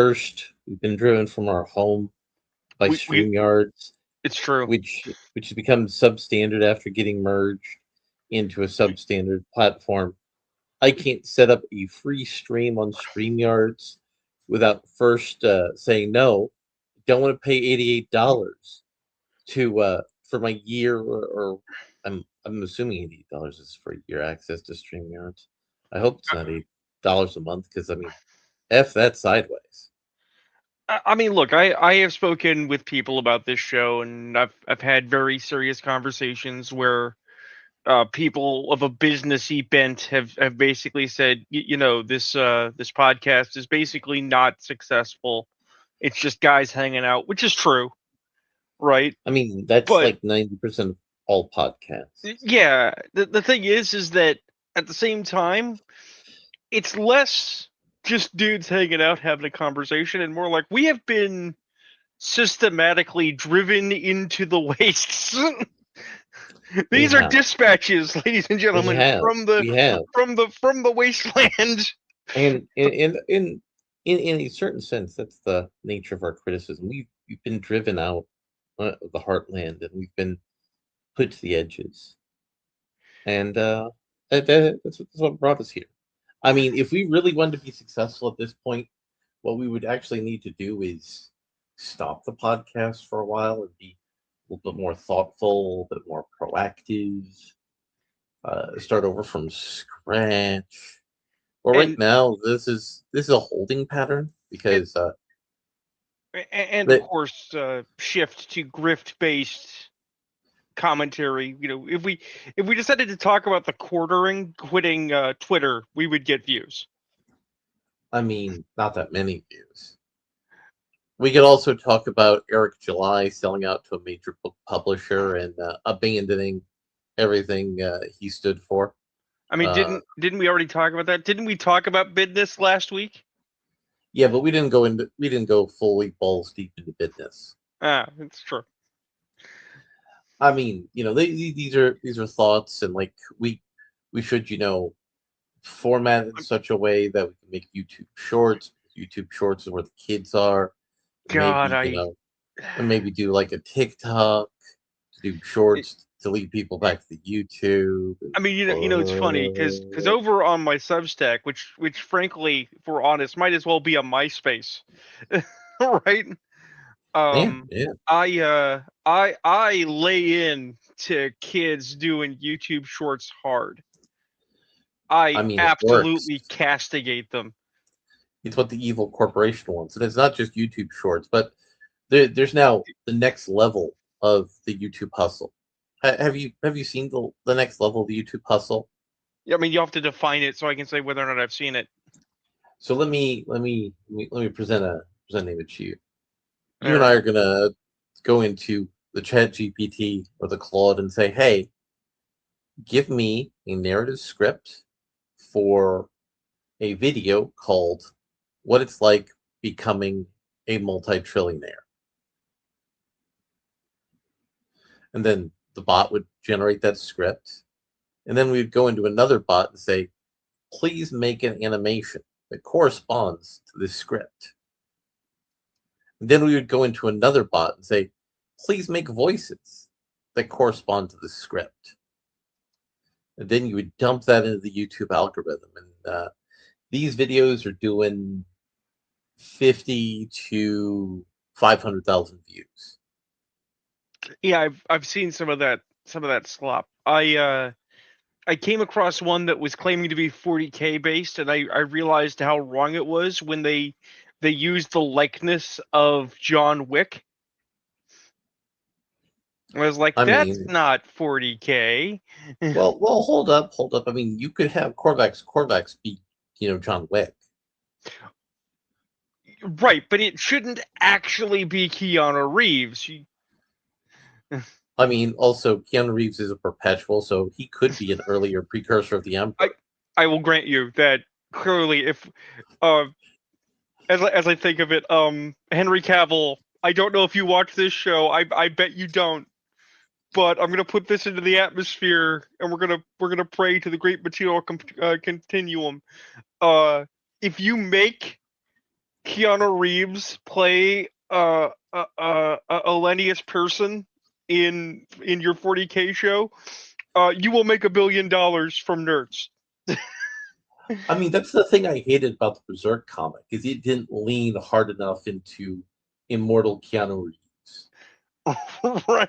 First, we've been driven from our home by We StreamYards, it's true. which has become substandard after getting merged into a substandard platform. I can't set up a free stream on StreamYards without first saying no. Don't want to pay $88 to for my year, or I'm assuming $88 is for your access to StreamYards. I hope it's not $8 a month, because I mean, f that sideways. I mean, look, I have spoken with people about this show, and I've had very serious conversations where people of a businessy bent have basically said, this podcast is basically not successful. It's just guys hanging out, which is true, right? I mean, that's But like 90% of all podcasts. yeah, the thing is that at the same time, it's less just dudes hanging out having a conversation, and more like we have been systematically driven into the wastes. We These are have, dispatches, ladies and we gentlemen, have, we have, from the wasteland. and in a certain sense, that's the nature of our criticism. We've been driven out of the heartland, and we've been put to the edges, and that's what brought us here. I mean, if we really wanted to be successful at this point, what we would actually need to do is stop the podcast for a while and be a little bit more thoughtful, a little bit more proactive, start over from scratch. Well, right and now, this is a holding pattern, and, because and of that course, shift to grift based commentary. If we decided to talk about the quartering quitting Twitter, we would get views. I mean, not that many views. We could also talk about Eric July selling out to a major book publisher and abandoning everything he stood for. I mean, Uh, didn't we already talk about that? Didn't we talk about business last week? yeah, but we didn't go fully balls deep into business. Ah, it's true. I mean, these are thoughts, and like we should format it in such a way that we can make YouTube Shorts. YouTube Shorts is where the kids are. God, Maybe and maybe do like a TikTok to do shorts to lead people back to the YouTube. I mean, it's funny because over on my Substack, which frankly, if we're honest, might as well be a MySpace, right? Yeah, Um, yeah. I lay in to kids doing YouTube Shorts hard. I I mean, it works. absolutely castigate them. It's what the evil corporation wants, and it's not just YouTube Shorts, but there's now the next level of the YouTube hustle. Have you seen the next level of the YouTube hustle? I mean, you have to define it so I can say whether or not I've seen it. So let me present an image to you. All You and right. I are gonna go into the Chat GPT or the Claude and say, "Hey, give me a narrative script for a video called What It's Like Becoming a Multi-Trillionaire." And then the bot would generate that script. And then we'd go into another bot and say, please make an animation that corresponds to this script. And then we would go into another bot and say, please make voices that correspond to the script. And then you would dump that into the YouTube algorithm. And these videos are doing 50 to 500,000 views. Yeah, I've seen some of that slop. I came across one that was claiming to be 40K based, and I realized how wrong it was when they used the likeness of John Wick. I was like, I that's mean, not 40K. well, hold up, hold up. I mean, you could have Corvax be, John Wick. Right, but it shouldn't actually be Keanu Reeves. I mean, also Keanu Reeves is a perpetual, so he could be an earlier precursor of the I Emperor. I will grant you that clearly, if uh as I think of it, Henry Cavill. I don't know if you watch this show. I bet you don't. But I'm gonna put this into the atmosphere, and we're gonna pray to the great material continuum. Uh, if you make Keanu Reeves play a Lennius person in your 40K show, you will make $1 billion from nerds. I mean, that's the thing I hated about the Berserk comic is it didn't lean hard enough into immortal Keanu Reeves. Right.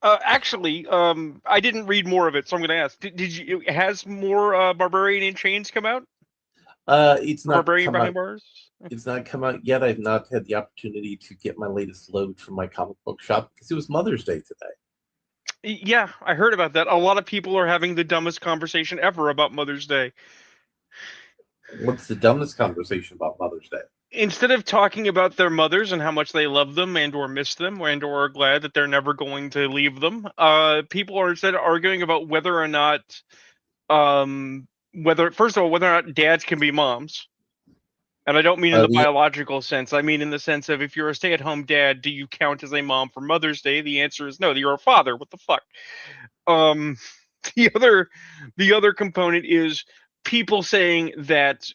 Actually, I didn't read more of it, so I'm going to ask: did you? Has more Barbarian in Chains come out? It's Or not Barbarian come Behind out. Bars? It's not come out yet. I've not had the opportunity to get my latest load from my comic book shop because it was Mother's Day today. Yeah, I heard about that. A lot of people are having the dumbest conversation ever about Mother's Day. What's the dumbest conversation about Mother's Day? Instead of talking about their mothers and how much they love them and or miss them and or are glad that they're never going to leave them, people are instead arguing about whether or not, whether first of all, whether or not dads can be moms. And I don't mean in the The biological sense. I mean in the sense of if you're a stay-at-home dad, do you count as a mom for Mother's Day? The answer is no. You're a father. What the fuck? Um, the other component is people saying that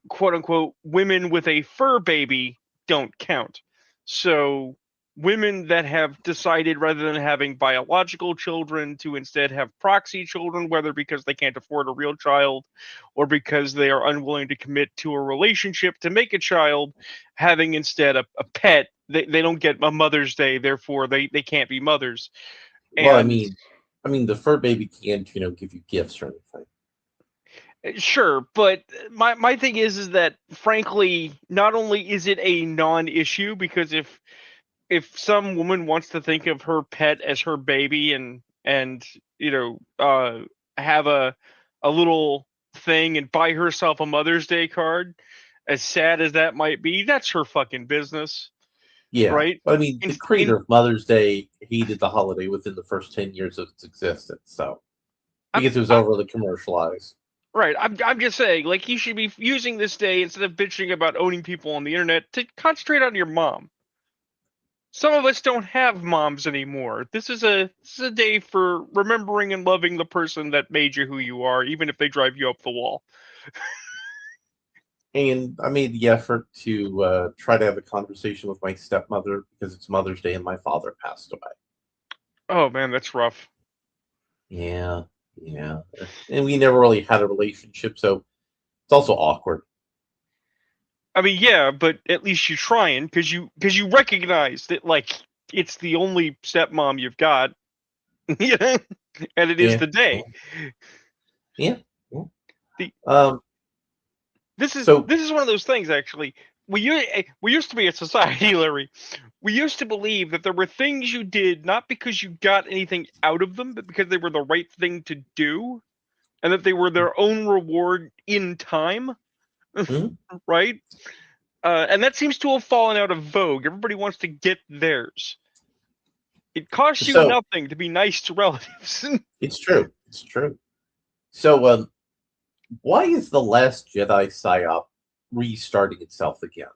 quote unquote women with a fur baby don't count. So women that have decided rather than having biological children to instead have proxy children, whether because they can't afford a real child or because they are unwilling to commit to a relationship to make a child, having instead a pet, they don't get a Mother's Day, therefore they can't be mothers. well, And I mean, the fur baby can't give you gifts or anything. sure, but my thing is that frankly, not only is it a non-issue because if some woman wants to think of her pet as her baby and you know have a little thing and buy herself a Mother's Day card, as sad as that might be, that's her fucking business, Yeah, right? but I mean, the In creator of Mother's Day hated the holiday within the first 10 years of its existence, so I'm, because it was I'm overly commercialized. right. I'm just saying, like, you should be using this day instead of bitching about owning people on the internet to concentrate on your mom. Some of us don't have moms anymore. This is a day for remembering and loving the person that made you who you are, even if they drive you up the wall. And I made the effort to try to have a conversation with my stepmother because it's Mother's Day and my father passed away. Oh man, that's rough. Yeah, yeah. And we never really had a relationship, so it's also awkward. I mean, yeah, but at least you're trying because you recognize that like it's the only stepmom you've got, you know, and it is Yeah, the yeah, day. yeah. Yeah. The Um, this is so this is one of those things actually. We used to be a society, Larry. We used to believe that there were things you did not because you got anything out of them, but because they were the right thing to do, and that they were their own reward in time, mhm. right? And that seems to have fallen out of vogue. Everybody wants to get theirs. It costs you so nothing to be nice to relatives. it's true. It's true. So why is the Last Jedi psyop restarting itself again?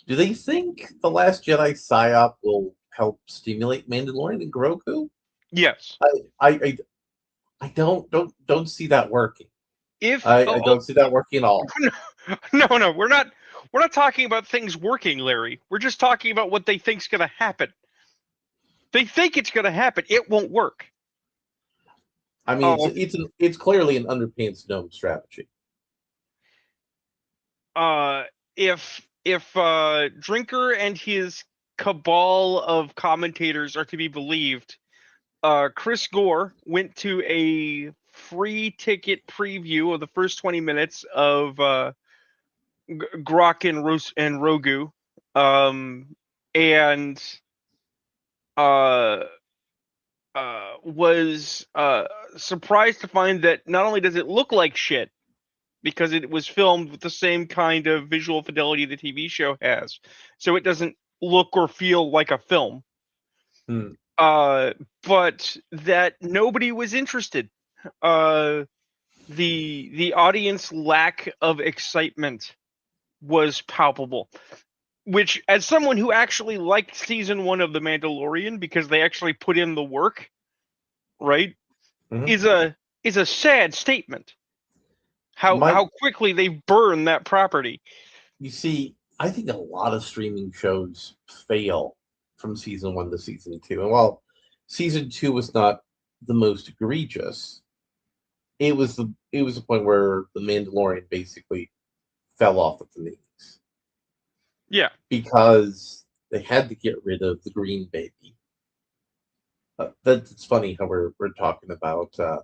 Do they think the Last Jedi psyop will help stimulate Mandalorian and Grogu? Yes. I I I, I don't see that working. If I don't see that working at all. no, we're not talking about things working, Larry. We're just talking about what they think's going to happen. They think it's going to happen. It won't work. I mean, Oh, it's clearly an underpants gnome strategy. if Drinker and his cabal of commentators are to be believed, Chris Gore went to a free ticket preview of the first 20 minutes of Grok and Rogu, and uh, was surprised to find that not only does it look like shit because it was filmed with the same kind of visual fidelity the TV show has, so it doesn't look or feel like a film. Hmm. Uh, but that nobody was interested. Uh, the audience lack of excitement was palpable. Which, as someone who actually liked season one of The Mandalorian because they actually put in the work, right, Mhm. is a sad statement. How My how quickly they burn that property. You see, I think a lot of streaming shows fail from season one to season two. And while season two was not the most egregious, it was the point where the Mandalorian basically fell off at the knees Yeah. because they had to get rid of the green baby. That's funny how we're talking about how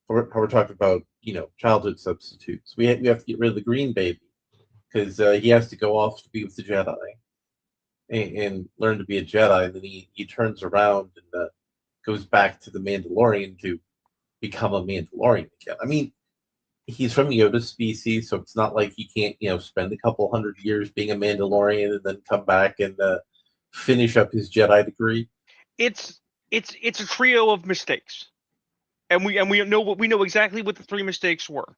we're talking about childhood substitutes. We have to get rid of the green baby because he has to go off to be with the Jedi and learn to be a Jedi. And then he turns around and goes back to the Mandalorian to become a Mandalorian again. I mean, he's from Yoda's species, so it's not like he can't spend a couple hundred years being a Mandalorian and then come back and finish up his Jedi degree. It's it's a trio of mistakes. And we know exactly what the three mistakes were.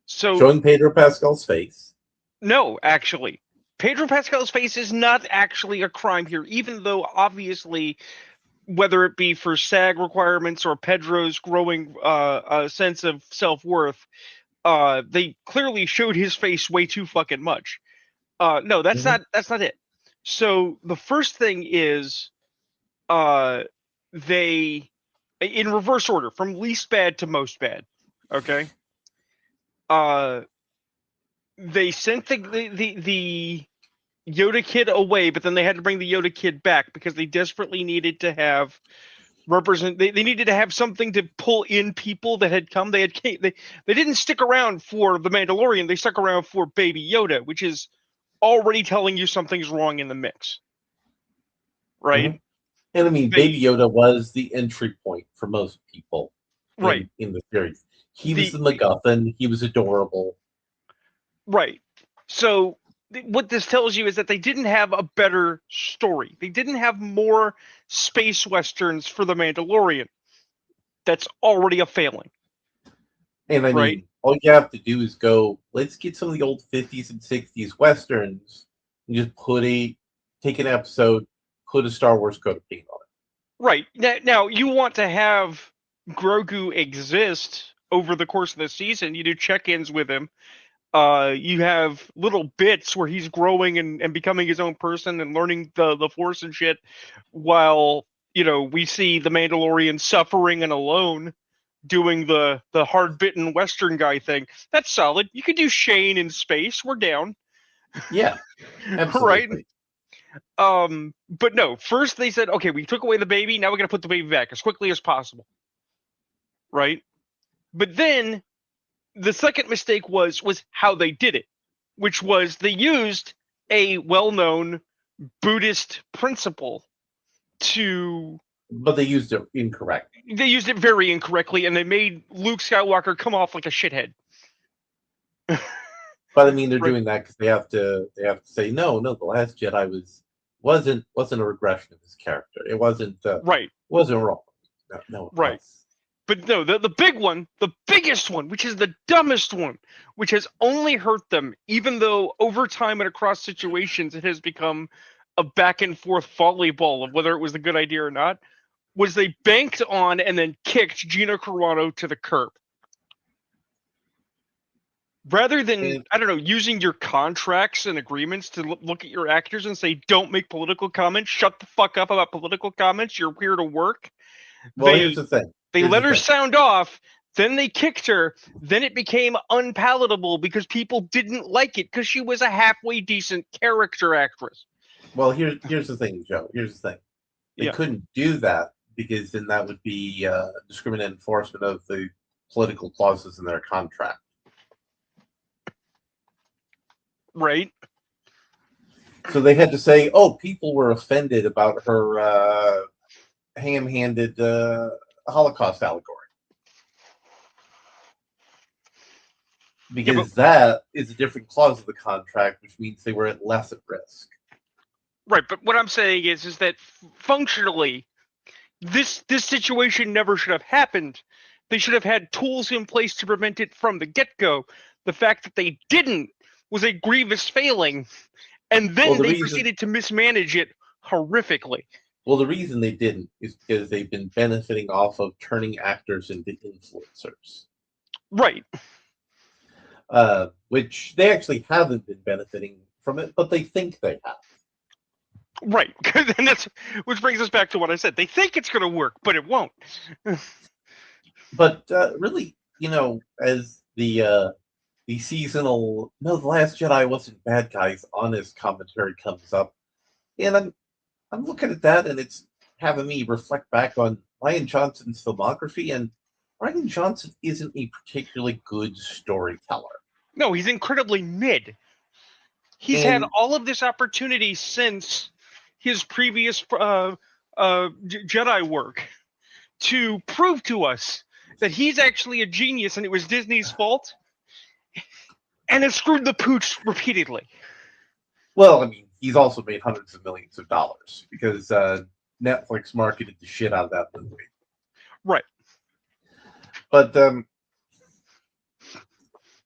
So Showing Pedro Pascal's face. no, actually, Pedro Pascal's face is not actually a crime here, even though obviously, whether it be for SAG requirements or Pedro's growing sense of self-worth, they clearly showed his face way too fucking much. No, Mm-hmm. that's not it. So the first thing is, they, in reverse order from least bad to most bad. Okay. Uh, they sent the Yoda kid away, but then they had to bring the Yoda kid back because they desperately needed to have they needed to have something to pull in people that had come. They didn't stick around for the Mandalorian. They stuck around for Baby Yoda, which is already telling you something's wrong in the mix, Mm-hmm. right? And I mean, Baby They Yoda was the entry point for most people right in the series. He was the the MacGuffin. He was adorable. right. So what this tells you is that they didn't have a better story. They didn't have more space westerns for the Mandalorian. That's already a failing, And I right? mean, all you have to do is go, let's get some of the old 50s and 60s westerns and just take an episode, put a Star Wars coat of paint on it. Right. Now you want to have Grogu exist over the course of the season. You do check-ins with him. You have little bits where he's growing and becoming his own person and learning the Force and shit, while we see the Mandalorian suffering and alone doing the hard-bitten Western guy thing. That's solid. You could do Shane in space. We're down. Yeah, Right? absolutely. But no, first they said, okay, we took away the baby, now we're gonna put the baby back as quickly as possible. Right? But then the second mistake was how they did it, which was they used a well-known Buddhist principle to But they used it incorrect. they used it very incorrectly and they made Luke Skywalker come off like a shithead. But I mean, they're Right. doing that because they have to say no. The Last Jedi wasn't a regression of his character. It Right. wasn't wrong. No, it Right. was. But no, the big one, the biggest one, which is the dumbest one, which has only hurt them, even though over time and across situations it has become a back and forth volleyball of whether it was a good idea or not, was they banked on and then kicked Gina Carano to the curb. Rather than, And I don't know, using your contracts and agreements to look at your actors and say, don't make political comments, shut the fuck up about political comments, you're here to work. well, here's They the thing. They Here's the let her thing. sound off, then they kicked her, then it became unpalatable because people didn't like it because she was a halfway decent character actress. Well, here's the thing, Joe. Here's the thing. They Yeah. couldn't do that because then that would be discriminate enforcement of the political clauses in their contract. Right? So they had to say, "Oh, people were offended about her ham-handed Holocaust allegory," Yeah, but because that is a different clause of the contract, which means they were at less at risk. right, but what I'm saying is that functionally this situation never should have happened. They should have had tools in place to prevent it from the get-go. The fact that they didn't was a grievous failing, and Well, then the they reason proceeded to mismanage it horrifically. well the reason they didn't is because they've been benefiting off of turning actors into influencers. Right. which they actually haven't been benefiting from it, but they think they have. Right. And that's which brings us back to what I said. They think it's going to work, but it won't. But really, as the seasonal no, the Last Jedi wasn't bad, guys. Honest commentary comes up, and I'm looking at that, and it's having me reflect back on Ryan Johnson's filmography, and Ryan Johnson isn't a particularly good storyteller. No, he's incredibly mid. He's had And all of this opportunity since his previous Jedi work to prove to us that he's actually a genius and it was Disney's fault, and has screwed the pooch repeatedly. well, I mean, he's also made hundreds of millions of dollars because Netflix marketed the shit out of that movie. Right. But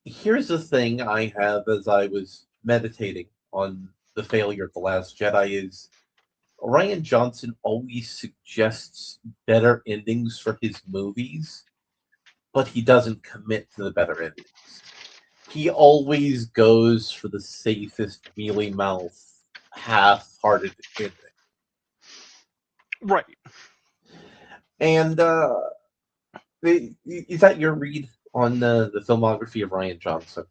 here's the thing I have as I was meditating on the failure of The Last Jedi is Ryan Johnson always suggests better endings for his movies, but he doesn't commit to the better endings. He always goes for the safest, mealy mouth, half-hearted ending. Right. And is that your read on the filmography of Ryan Johnson?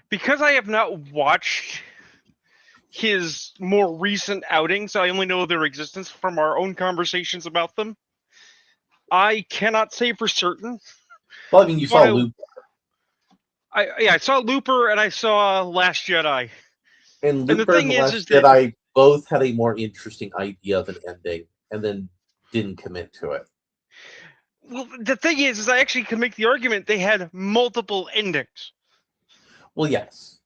Because I have not watched his more recent outings, I only know their existence from our own conversations about them. I cannot say for certain. Well, I mean, you But saw Luke, I saw Looper and I saw Last Jedi. and And the Looper and thing The is Last that Jedi both had a more interesting idea of an ending, and then didn't commit to it. well, the thing is I actually can make the argument they had multiple endings Well, yes,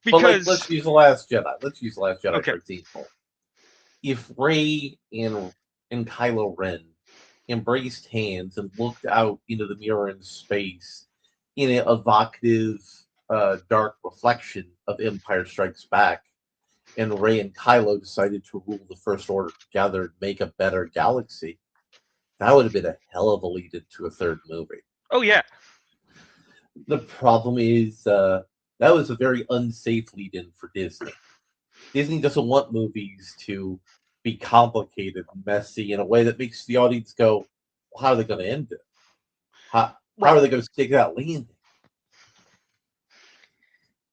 but let's because use The Last Jedi. Let's use The Last Jedi okay, for example. If Rey and Kylo Ren embraced hands and looked out into the mirror in space in an evocative, dark reflection of Empire Strikes Back, and Rey and Kylo decided to rule the First Order together and make a better galaxy, that would have been a hell of a lead into a third movie. oh yeah, The problem is that was a very unsafe lead in for Disney. Disney doesn't want movies to be complicated and messy in a way that makes the audience go, well, how are they going to end it? How right. are they going to stick that landing?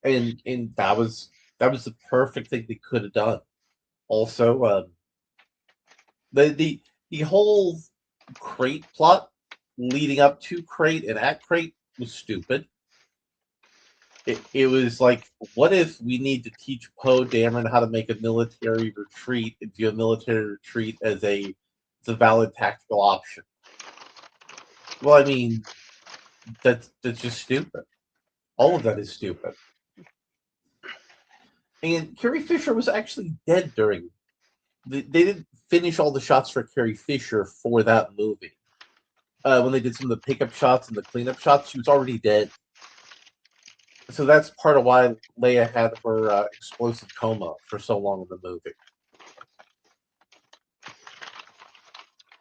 And that was the perfect thing they could have done. Also, the whole crate plot leading up to crate and at crate was stupid. It was like, what if we need to teach Poe Dameron how to make a military retreat and do a military retreat as a valid tactical option? Well, I mean, that's just stupid. All of that is stupid. And Carrie Fisher was actually dead during. They didn't finish all the shots for Carrie Fisher for that movie. When they did some of the pickup shots and the cleanup shots, she was already dead. So that's part of why Leia had her explosive coma for so long in the movie.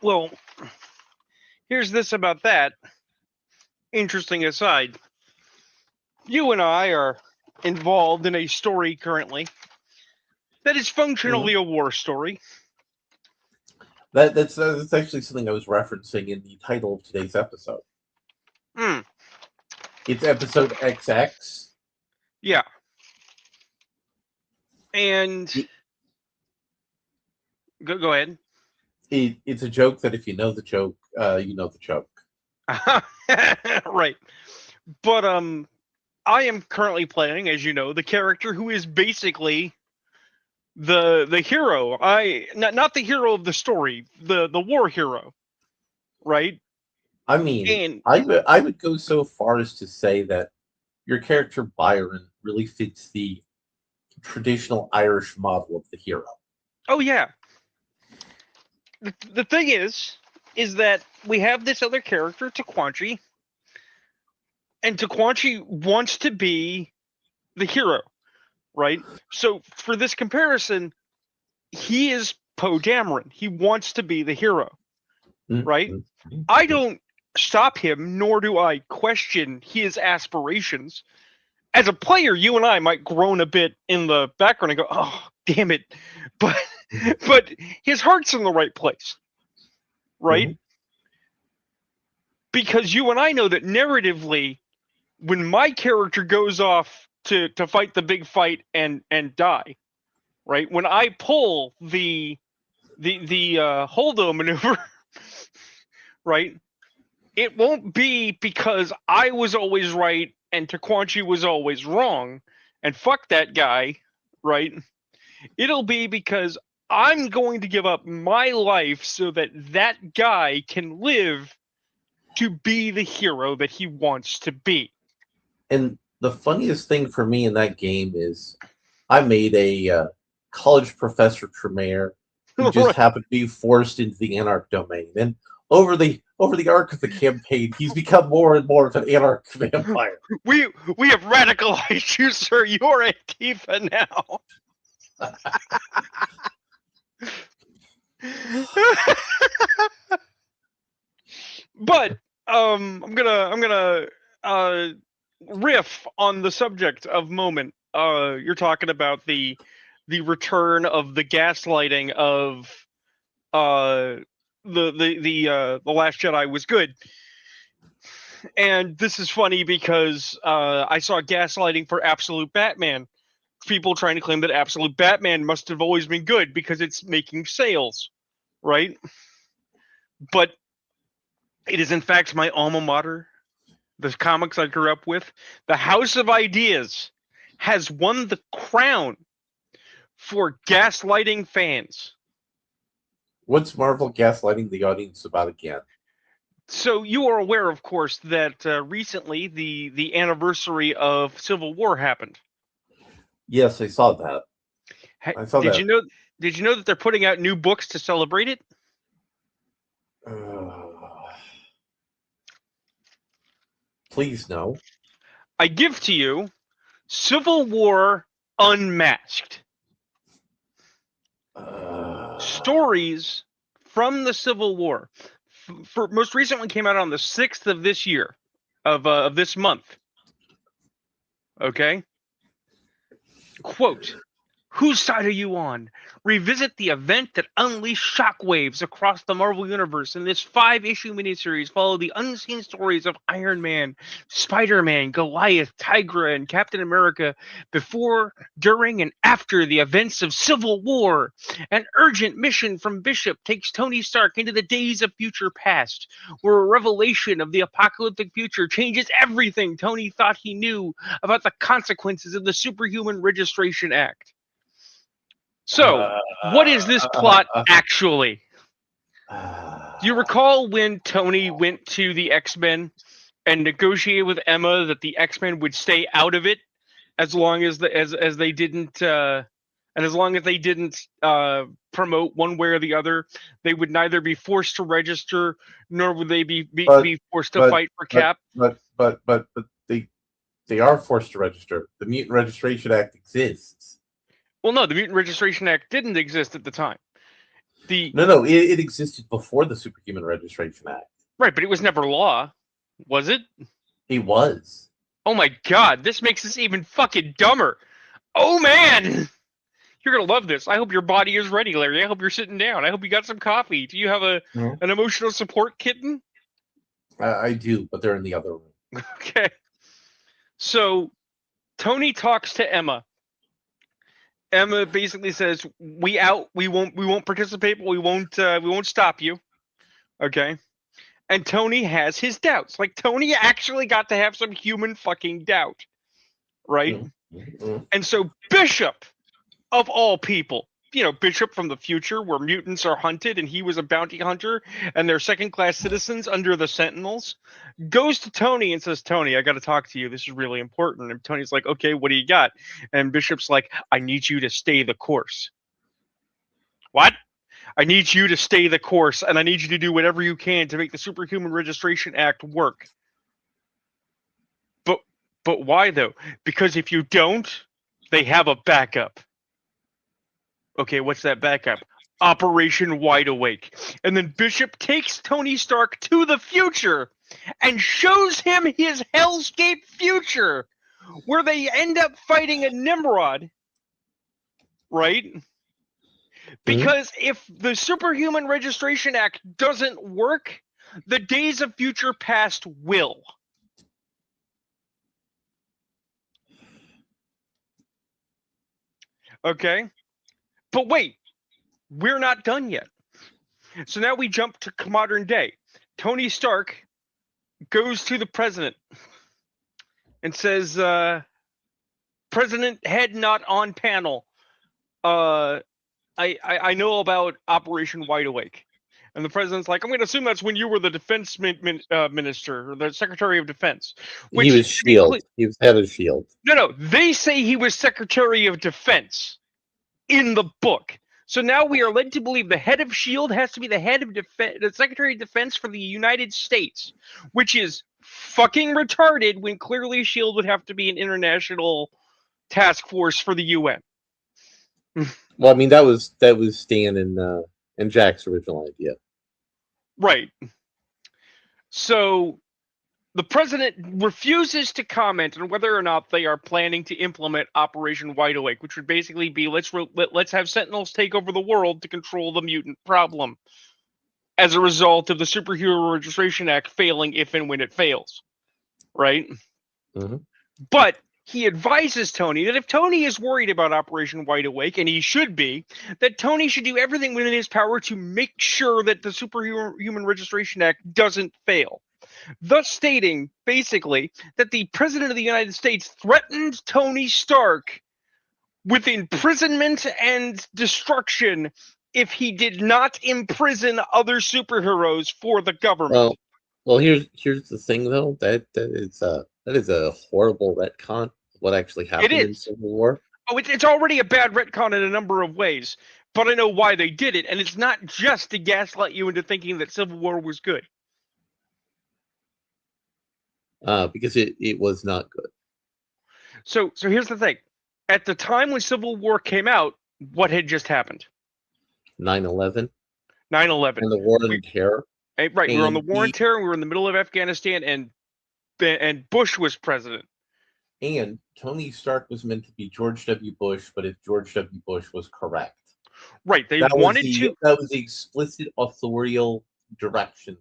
Well, here's this about that. Interesting aside. You and I are involved in a story currently that is functionally Mhm. a war story. That's actually something I was referencing in the title of today's episode. Hmm. It's episode XX. Yeah. And It, go ahead. it's a joke that if you know the joke, you know the joke. Right. But I am currently playing, as you know, the character who is basically the hero. I not the hero of the story, the war hero, right? I mean, And I would go so far as to say that your character Byron really fits the traditional Irish model of the hero. oh yeah, the thing is that we have this other character, Taquanchi, and Taquanchi wants to be the hero, right? So for this comparison, he is Poe Dameron. He wants to be the hero. right? I don't stop him, nor do I question his aspirations. As a player, you and I might groan a bit in the background and go, "Oh, damn it!" But but his heart's in the right place, right? Because you and I know that narratively, when my character goes off to fight the big fight and die, right? When I pull the Holdo maneuver, right? It won't be because I was always right and Taquanchi was always wrong, and fuck that guy, right? It'll be because I'm going to give up my life so that that guy can live to be the hero that he wants to be. And the funniest thing for me in that game is I made a college professor Tremere who just Right. happened to be forced into the Anarch domain. And over the arc of the campaign, he's become more and more of an Anarch vampire. We have radicalized you, sir. You're Antifa now. But I'm gonna riff on the subject of moment. You're talking about the return of the gaslighting of the Last Jedi was good. And this is funny because I saw gaslighting for Absolute Batman. People trying to claim that Absolute Batman must have always been good because it's making sales, right? But it is in fact my alma mater, the comics I grew up with. The House of Ideas has won the crown for gaslighting fans. What's Marvel gaslighting the audience about again? So you are aware, of course, that recently the anniversary of Civil War happened. Yes, I saw that. I saw Did that. you know? Did you know that they're putting out new books to celebrate it? Please no. I give to you Civil War Unmasked. Stories from the Civil War. For most recent one came out on the 6th of this year, of this month. Okay? Quote, whose side are you on? Revisit the event that unleashed shockwaves across the Marvel Universe. In this 5-issue miniseries, follow the unseen stories of Iron Man, Spider-Man, Goliath, Tigra, and Captain America before, during, and after the events of Civil War. An urgent mission from Bishop takes Tony Stark into the days of future past, where a revelation of the apocalyptic future changes everything Tony thought he knew about the consequences of the Superhuman Registration Act. So, what is this plot actually? Do you recall when Tony went to the X-Men and negotiated with Emma that the X-Men would stay out of it as long as as they didn't and as long as they didn't promote one way or the other, they would neither be forced to register nor would they be forced to fight for Cap. But they are forced to register. The Mutant Registration Act exists. Well, no, the Mutant Registration Act didn't exist at the time. No, it existed before the Superhuman Registration Act. Right, but it was never law, was it? It was. Oh my god, this makes this even fucking dumber. Oh man! You're gonna love this. I hope your body is ready, Larry. I hope you're sitting down. I hope you got some coffee. Do you have an emotional support kitten? I do, but they're in the other room. Okay. So Tony talks to Emma. Emma basically says, "We won't participate, but we won't stop you." Okay. And Tony has his doubts. Like Tony actually got to have some human fucking doubt, right? And so Bishop, of all people, Bishop from the future where mutants are hunted and he was a bounty hunter and they're second-class citizens under the Sentinels, goes to Tony and says, Tony, I got to talk to you. This is really important. And Tony's like, okay, what do you got? And Bishop's like, I need you to stay the course. What? I need you to stay the course and I need you to do whatever you can to make the Superhuman Registration Act work. But why though? Because if you don't, they have a backup. Okay, what's that backup? Operation Wide Awake. And then Bishop takes Tony Stark to the future and shows him his hellscape future, where they end up fighting a Nimrod, right? Mhm. Because if the Superhuman Registration Act doesn't work, the Days of Future Past will. Okay? But wait, we're not done yet. So now we jump to modern day. Tony Stark goes to the president and says, President Head not on panel. I know about Operation Wide Awake. And the president's like, I'm going to assume that's when you were the defense minister or the secretary of defense. He Which, was to be clear, Shield. He was head of Shield. no, they say he was secretary of defense in the book. So now we are led to believe the head of Shield has to be the head of defense, the secretary of defense for the United States, which is fucking retarded when clearly Shield would have to be an international task force for the UN. Well, I mean that was Stan and Jack's original idea. Right. So the president refuses to comment on whether or not they are planning to implement Operation Wide Awake, which would basically be let's have Sentinels take over the world to control the mutant problem as a result of the Superhero Registration Act failing if and when it fails, right? Mm-hmm. But he advises Tony that if Tony is worried about Operation Wide Awake, and he should be, that Tony should do everything within his power to make sure that the Superhuman Registration Act doesn't fail. Thus stating, basically, that the President of the United States threatened Tony Stark with imprisonment and destruction if he did not imprison other superheroes for the government. Well, here's the thing though. That is a horrible retcon of what actually It happened in is. Civil War. Oh, it's already a bad retcon in a number of ways, but I know why they did it, and it's not just to gaslight you into thinking that Civil War was good. Because it was not good. So here's the thing. At the time when Civil War came out, what had just happened? 9/11 9/11. and the War on Terror. Right, we were on the And War on Terror, we were in the middle of Afghanistan, and Bush was president. And Tony Stark was meant to be George W. Bush, but if George W. Bush was correct. Right, they wanted to. That was the explicit authorial direction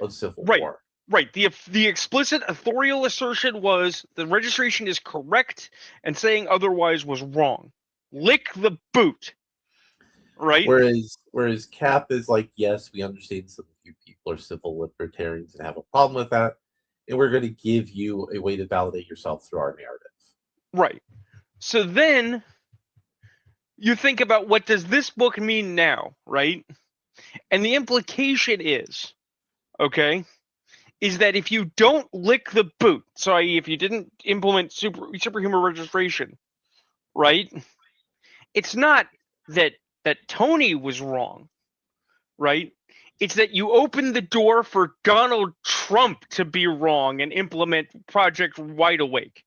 of Civil War. Right. The explicit authorial assertion was the registration is correct, and saying otherwise was wrong. Lick the boot. Right. Whereas Cap is like, yes, we understand some of you people are civil libertarians and have a problem with that, and we're going to give you a way to validate yourself through our narrative. Right. So then you think about what does this book mean now, right? And the implication is, okay, is that if you don't lick the boot, so i.e. if you didn't implement superhuman registration, right? It's not that Tony was wrong, right? It's that you opened the door for Donald Trump to be wrong and implement Project Wide Awake.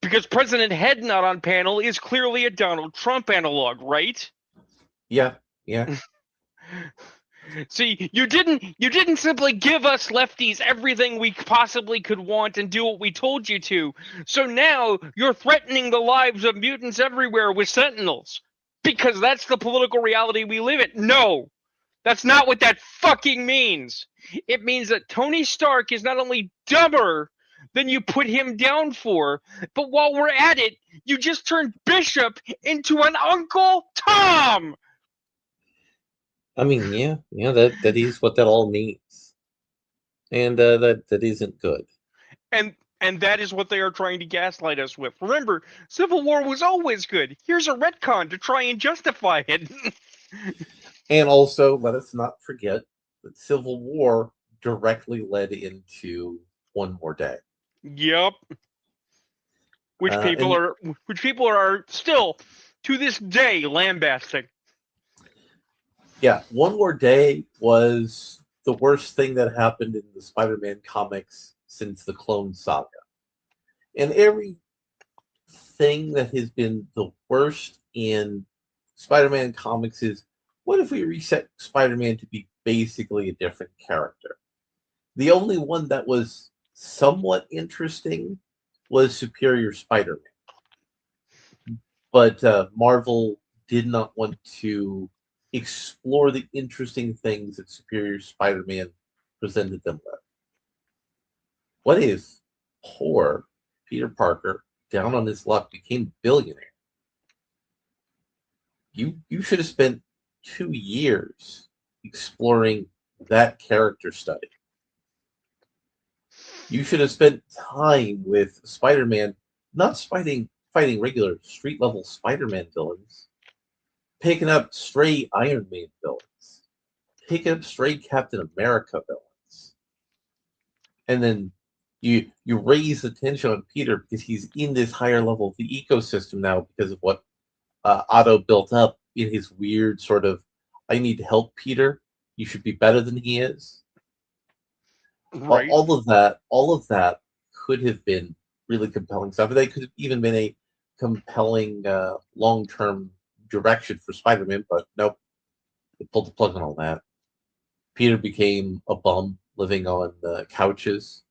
Because President Head not on panel is clearly a Donald Trump analog, right? Yeah. See, you didn't simply give us lefties everything we possibly could want and do what we told you to. So now you're threatening the lives of mutants everywhere with Sentinels. Because that's the political reality we live in. No, that's not what that fucking means. It means that Tony Stark is not only dumber than you put him down for, but while we're at it, you just turned Bishop into an Uncle Tom! I mean, yeah, that is what that all means, and that isn't good. And that is what they are trying to gaslight us with. Remember, Civil War was always good. Here's a retcon to try and justify it. And also, let us not forget that Civil War directly led into One More Day. Yep. Which people are still to this day lambasting. Yeah, One More Day was the worst thing that happened in the Spider-Man comics since the Clone Saga. And everything that has been the worst in Spider-Man comics is, what if we reset Spider-Man to be basically a different character? The only one that was somewhat interesting was Superior Spider-Man, but Marvel did not want to explore the interesting things that Superior Spider-Man presented them with. What if poor Peter Parker, down on his luck, became a billionaire? You should have spent 2 years exploring that character study. You should have spent time with Spider-Man, not fighting regular street level Spider-Man villains, picking up stray Iron Man villains, picking up stray Captain America villains, and then you raise the tension on Peter because he's in this higher level of the ecosystem now because of what Otto built up in his weird sort of I need to help Peter. You should be better than he is. Right. All of that could have been really compelling stuff. They could have even been a compelling long term direction for Spider-Man, but nope, they pulled the plug on all that. Peter became a bum living on couches.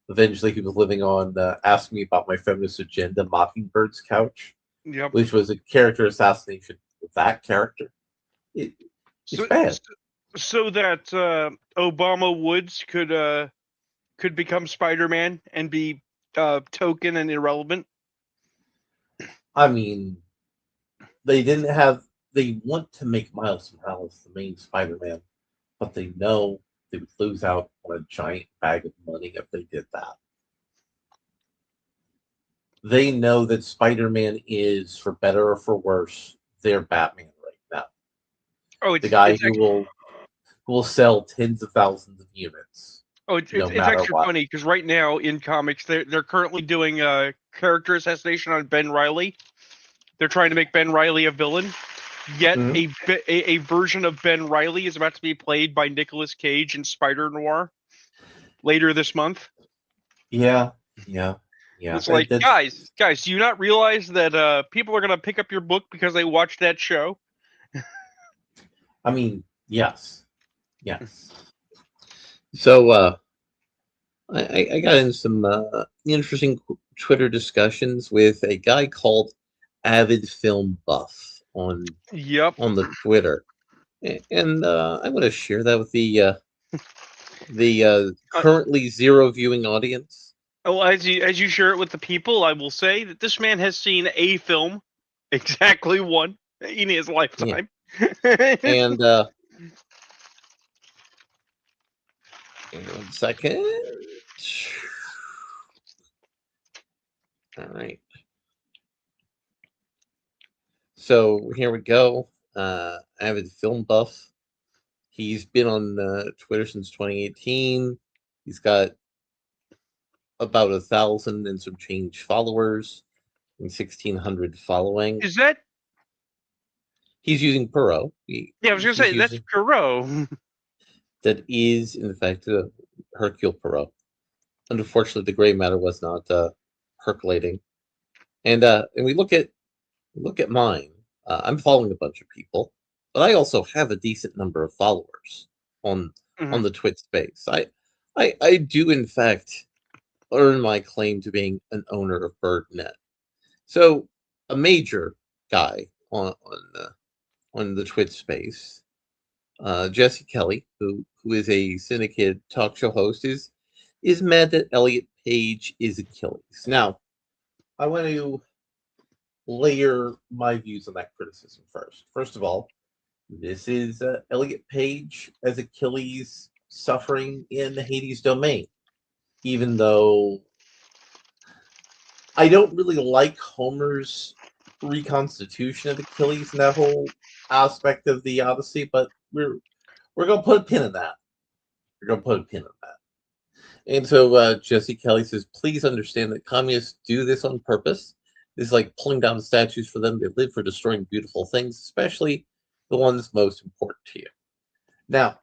Eventually, he was living on Ask Me About My Feminist Agenda Mockingbird's couch, Yep. which was a character assassination with that character. It, it's So bad. so that Obama Woods could become Spider-Man and be token and irrelevant. I mean, they didn't have. They want to make Miles Morales the main Spider-Man, but they know they would lose out on a giant bag of money if they did that. They know that Spider-Man is, for better or for worse, their Batman right now. Oh, The guy it's actually who will sell tens of thousands of units, no it's matter actually what. funny because right now in comics they're currently doing a character assassination on Ben Riley. They're trying to make Ben Riley a villain. Yet Mhm. a version of Ben Riley is about to be played by Nicolas Cage in Spider Noir later this month. Yeah, yeah, yeah. It's like, That's. guys, do you not realize that people are gonna pick up your book because they watched that show? I mean, yes, yes. So I got in some interesting Twitter discussions with a guy called Avid Film Buff Yep. on the Twitter, and I'm going to share that with the Uh, currently zero viewing audience. well, as you share it with the people, I will say that this man has seen a film, exactly one, in his Yeah, lifetime. and 1 second. All right, so here we go. Avid Film Buff. He's been on Twitter since 2018. He's got about 1,000 and some change followers and 1,600 following. Is that? He's using Perot. Yeah, I was gonna He's say that's using Perot. that is in fact a Hercule Perot. Unfortunately, the gray matter was not percolating. And we look at mine. I'm following a bunch of people, but I also have a decent number of followers on Mhm. on the Twitch space. I do in fact earn my claim to being an owner of BirdNet. So a major guy on the Twitch space, Jesse Kelly, who is a syndicated talk show host, is mad that Elliot Page is Achilles. Now, I want to layer my views on that criticism first. First of all, this is Elliot Page as Achilles suffering in the Hades domain, even though I don't really like Homer's reconstitution of Achilles and that whole aspect of the Odyssey, but we're gonna put a pin in that. We're gonna put a pin in that. And so Jesse Kelly says, please understand that communists do this on purpose. This is like pulling down statues for them. They live for destroying beautiful things, especially the ones most important to you. Now,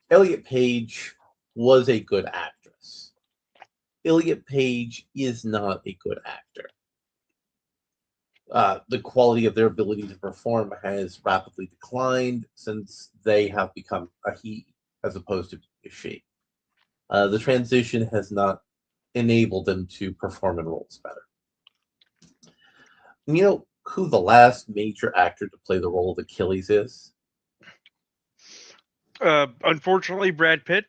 Elliot Page was a good actress. Elliot Page is not a good actor. the quality of their ability to perform has rapidly declined since they have become a he as opposed to a she. The transition has not enabled them to perform in roles better. You know who the last major actor to play the role of Achilles is? Unfortunately, Brad Pitt.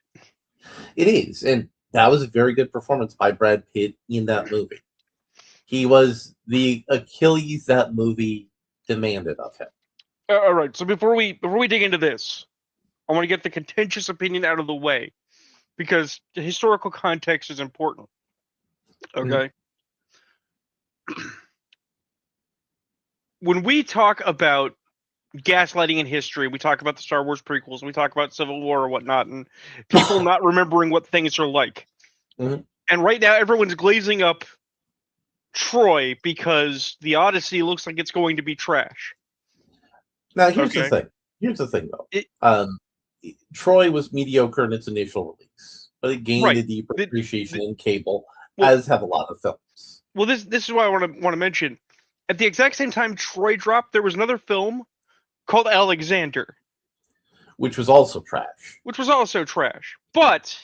It is, and that was a very good performance by Brad Pitt in that movie. He was the Achilles that movie demanded of him. All right. So before we dig into this, I want to get the contentious opinion out of the way because the historical context is important. Mhm. Okay. When we talk about gaslighting in history, we talk about the Star Wars prequels, we talk about Civil War or whatnot, and people not remembering what things are like. Mhm. And right now, everyone's glazing up Troy because the Odyssey looks like it's going to be trash. Now, here's the Okay. thing. Here's the thing, though. It, Um, Troy was mediocre in its initial release, but it gained right. a deeper The, appreciation the, in cable, well, as have a lot of films. well, this is what I want to mention. At the exact same time Troy dropped, there was another film called Alexander, Which was also trash. which was also trash. But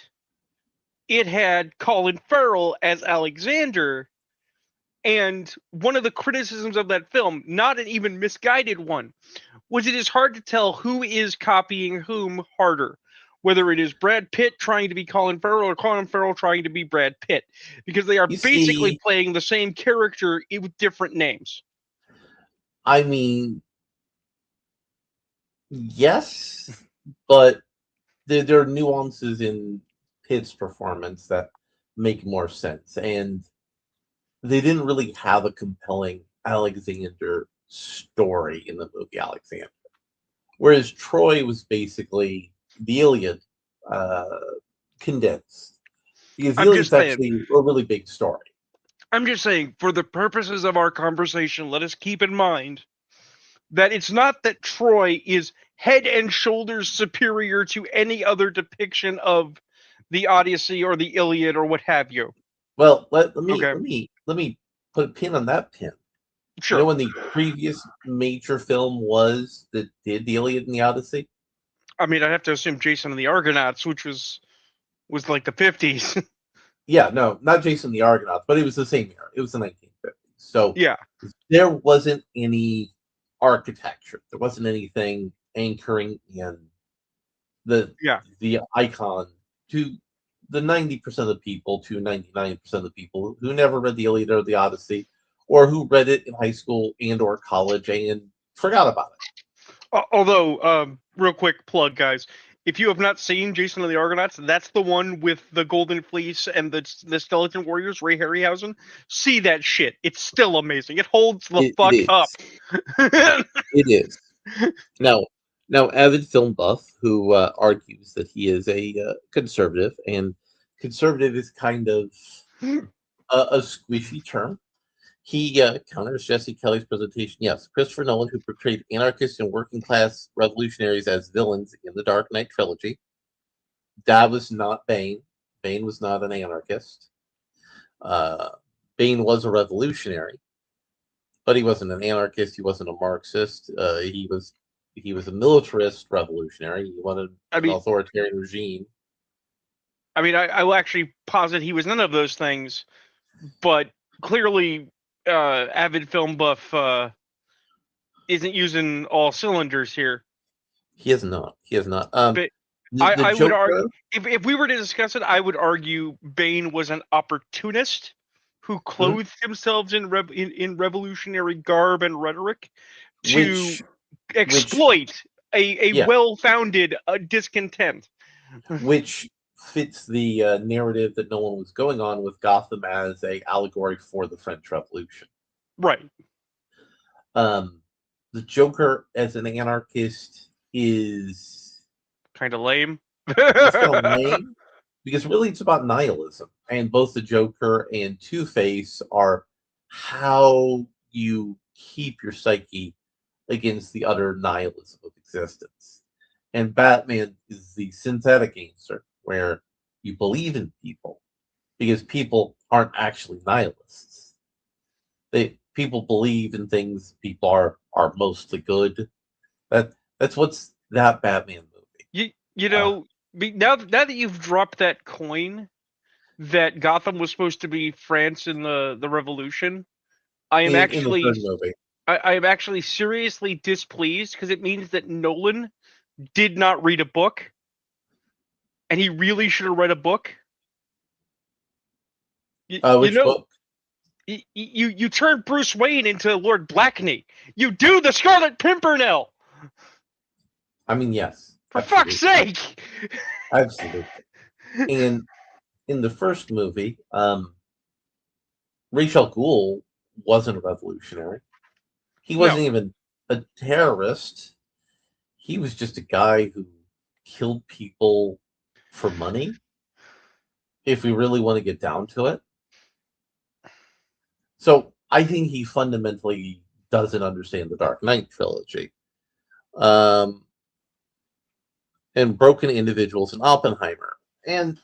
it had Colin Farrell as Alexander, and one of the criticisms of that film, not an even misguided one, was it is hard to tell who is copying whom harder. Whether it is Brad Pitt trying to be Colin Farrell or Colin Farrell trying to be Brad Pitt, because they are You basically see, playing the same character with different names. I mean, yes, but there are nuances in Pitt's performance that make more sense, and they didn't really have a compelling Alexander story in the movie Alexander. Whereas Troy was basically the Iliad uh, condensed. Because the I'm just Iliad's saying. actually a really big story. I'm just saying, for the purposes of our conversation, let us keep in mind that it's not that Troy is head and shoulders superior to any other depiction of the Odyssey or the Iliad or what have you. Well, let me Okay, let me let me put a pin on that pin. You know sure. when the previous major film was that did the Iliad and the Odyssey? I mean, I'd have to assume Jason and the Argonauts, which was like the 50s. Yeah, no, not Jason the Argonauts, but it was the same era. It was the 1950s. So Yeah, there wasn't any architecture. There wasn't anything anchoring in the yeah. the icon to the 90% of the people to 99% of the people who never read the Iliad or the Odyssey, or who read it in high school and or college and forgot about it. Although, real quick plug, guys. If you have not seen Jason and the Argonauts, that's the one with the Golden Fleece and the Skeleton Warriors, Ray Harryhausen. See that shit. It's still amazing. It holds the It fuck up. is. It is. Now, now, avid film buff who argues that he is a conservative, and conservative is kind of a squishy term. He counters Jesse Kelly's presentation. Yes, Christopher Nolan, who portrayed anarchists and working class revolutionaries as villains in the Dark Knight trilogy, that was not Bane. Bane was not an anarchist. Uh, Bane was a revolutionary, but he wasn't an anarchist. He wasn't a Marxist. He was a militarist revolutionary. He wanted I an mean, authoritarian regime. I will actually posit he was none of those things, but clearly, avid film buff isn't using all cylinders here. He is not. He is not. But The I would argue, Joker. if we were to discuss it, I would argue Bane was an opportunist who Mhm. clothed himself in revolutionary garb and rhetoric to which which exploit a yeah, well-founded discontent. which fits the narrative that Nolan was going on with Gotham as a allegory for the French Revolution. Right. Um, the Joker as an anarchist is Kind of lame. it's kind of lame because really it's about nihilism, and both the Joker and Two Face are how you keep your psyche against the utter nihilism of existence. And Batman is the synthetic answer where you believe in people because people aren't actually nihilists. people believe in things. People are mostly good. That's what's that Batman movie. You Uh, know, now that you've dropped that coin that Gotham was supposed to be France in the Revolution, I am in the actually third movie, I am actually seriously displeased because it means that Nolan did not read a book, and he really should have read a book. You which know, book? you turn Bruce Wayne into Lord Blackney. You do the Scarlet Pimpernel. I mean, yes, For fuck's absolutely, sake! absolutely. And in the first movie, Rachel Gould wasn't a revolutionary. He No. wasn't even a terrorist. He was just a guy who killed people for money. If we really want to get down to it, so I think he fundamentally doesn't understand the Dark Knight trilogy. Um, and Broken Individuals and Oppenheimer. And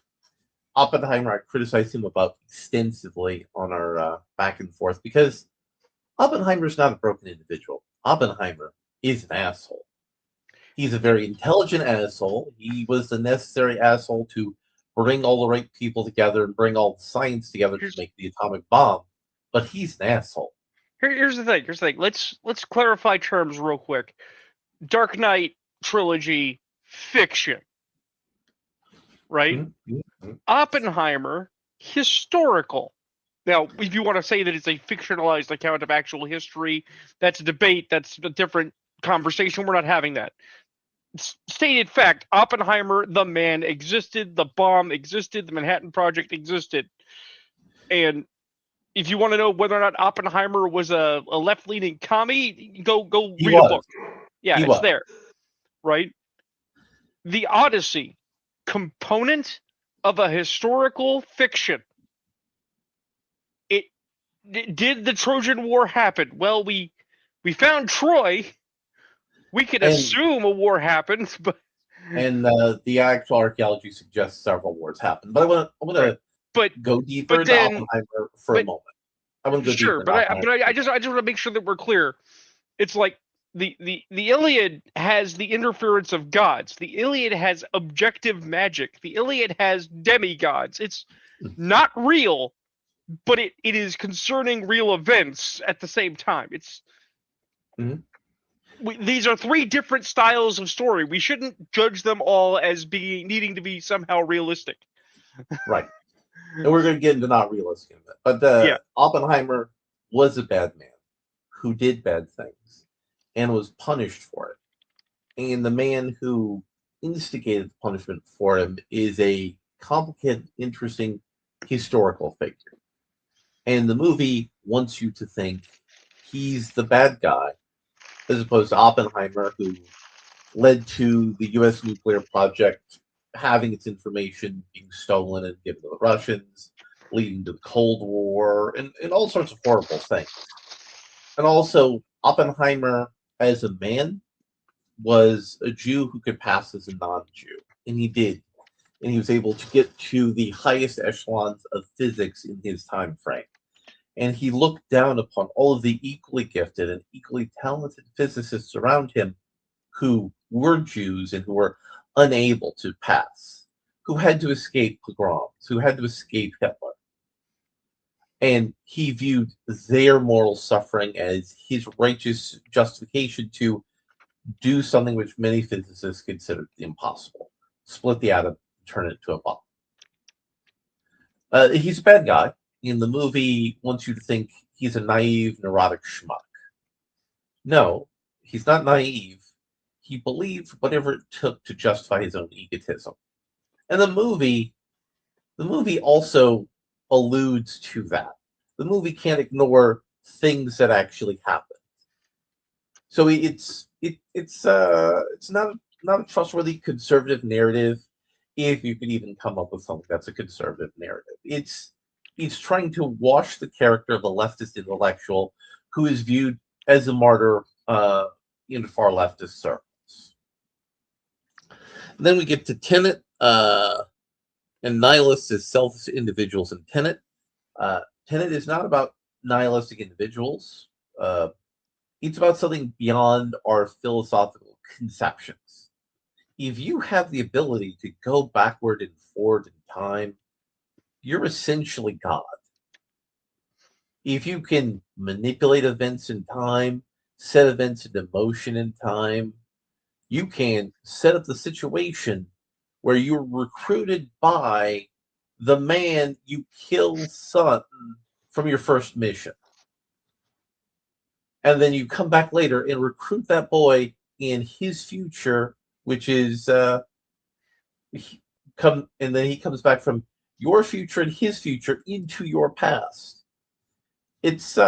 Oppenheimer, I criticized him about extensively on our back and forth because Oppenheimer is not a broken individual. Oppenheimer is an asshole. He's a very intelligent asshole. He was the necessary asshole to bring all the right people together and bring all the science together to Here's make the atomic bomb. But he's an asshole. here's the thing. Here's the thing. Let's clarify terms real quick. Dark Knight trilogy fiction, right? Mm-hmm. Oppenheimer historical. Now, if you want to say that it's a fictionalized account of actual history, that's a debate. That's a different conversation. We're not having that. Stated fact: Oppenheimer, the man, existed. The bomb existed. The Manhattan Project existed. And if you want to know whether or not Oppenheimer was a left leaning commie, go He read a was. book. Yeah, He it's was. there, right? The Odyssey, component of a historical fiction. It did the Trojan War happen? Well, we found Troy. We can And assume a war happened, but the actual archaeology suggests several wars happened. But I want right. to But go deeper but into then Oppenheimer for a but moment. I want to go sure. deeper into Oppenheimer. I just want to make sure that we're clear. It's like the Iliad has the interference of gods. The Iliad has objective magic. The Iliad has demigods. It's not real, but it is concerning real events at the same time. Mhm. These are three different styles of story. We shouldn't judge them all as being needing to be somehow realistic. Right. And we're going to get into not realistic in a bit. But Yeah. Oppenheimer was a bad man who did bad things and was punished for it. And the man who instigated the punishment for him is a complicated, interesting historical figure. And the movie wants you to think he's the bad guy, as opposed to Oppenheimer, who led to the U.S. nuclear project having its information being stolen and given to the Russians, leading to the Cold War, and all sorts of horrible things. And also, Oppenheimer, as a man, was a Jew who could pass as a non Jew. And he did. And he was able to get to the highest echelons of physics in his time frame. And he looked down upon all of the equally gifted and equally talented physicists around him who were Jews and who were unable to pass, who had to escape pogroms, who had to escape Hitler. And he viewed their moral suffering as his righteous justification to do something which many physicists considered impossible: split the atom, turn it into a bomb. He's a bad guy. In the movie, wants you to think he's a naive, neurotic schmuck. No, he's not naive. He believed whatever it took to justify his own egotism. And the movie also alludes to that. The movie can't ignore things that actually happen. So it's not a trustworthy conservative narrative, if you could even come up with something that's a conservative narrative. It's trying to wash the character of the leftist intellectual who is viewed as a martyr in far leftist circles. And then we get to Tenet and nihilists as selfish individuals in Tenet. Tenet is not about nihilistic individuals. It's about something beyond our philosophical conceptions. If you have the ability to go backward and forward in time, you're essentially God. If you can manipulate events in time, set events into motion in time, you can set up the situation where you're recruited by the man you kill son from your first mission. And then you come back later and recruit that boy in his future, which is come and then he comes back from your future and his future into your past. It's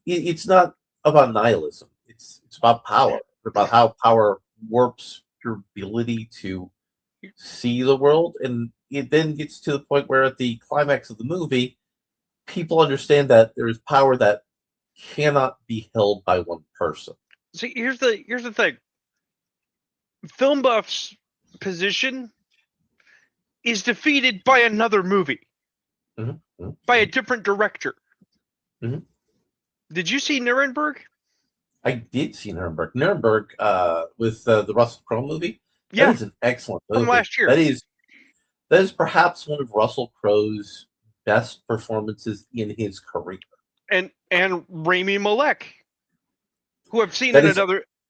it's not about nihilism. It's about power. It's about how power warps your ability to see the world, and it then gets to the point where at the climax of the movie, people understand that there is power that cannot be held by one person. See, here's the thing. Film buffs' position is defeated by another movie, Mm-hmm. by a different director. Mm-hmm. Did you see Nuremberg? I did see Nuremberg. Nuremberg with the Russell Crowe movie. That Yeah, is an excellent from movie. last year. That is perhaps one of Russell Crowe's best performances in his career. And Rami Malek, who I've seen That in is,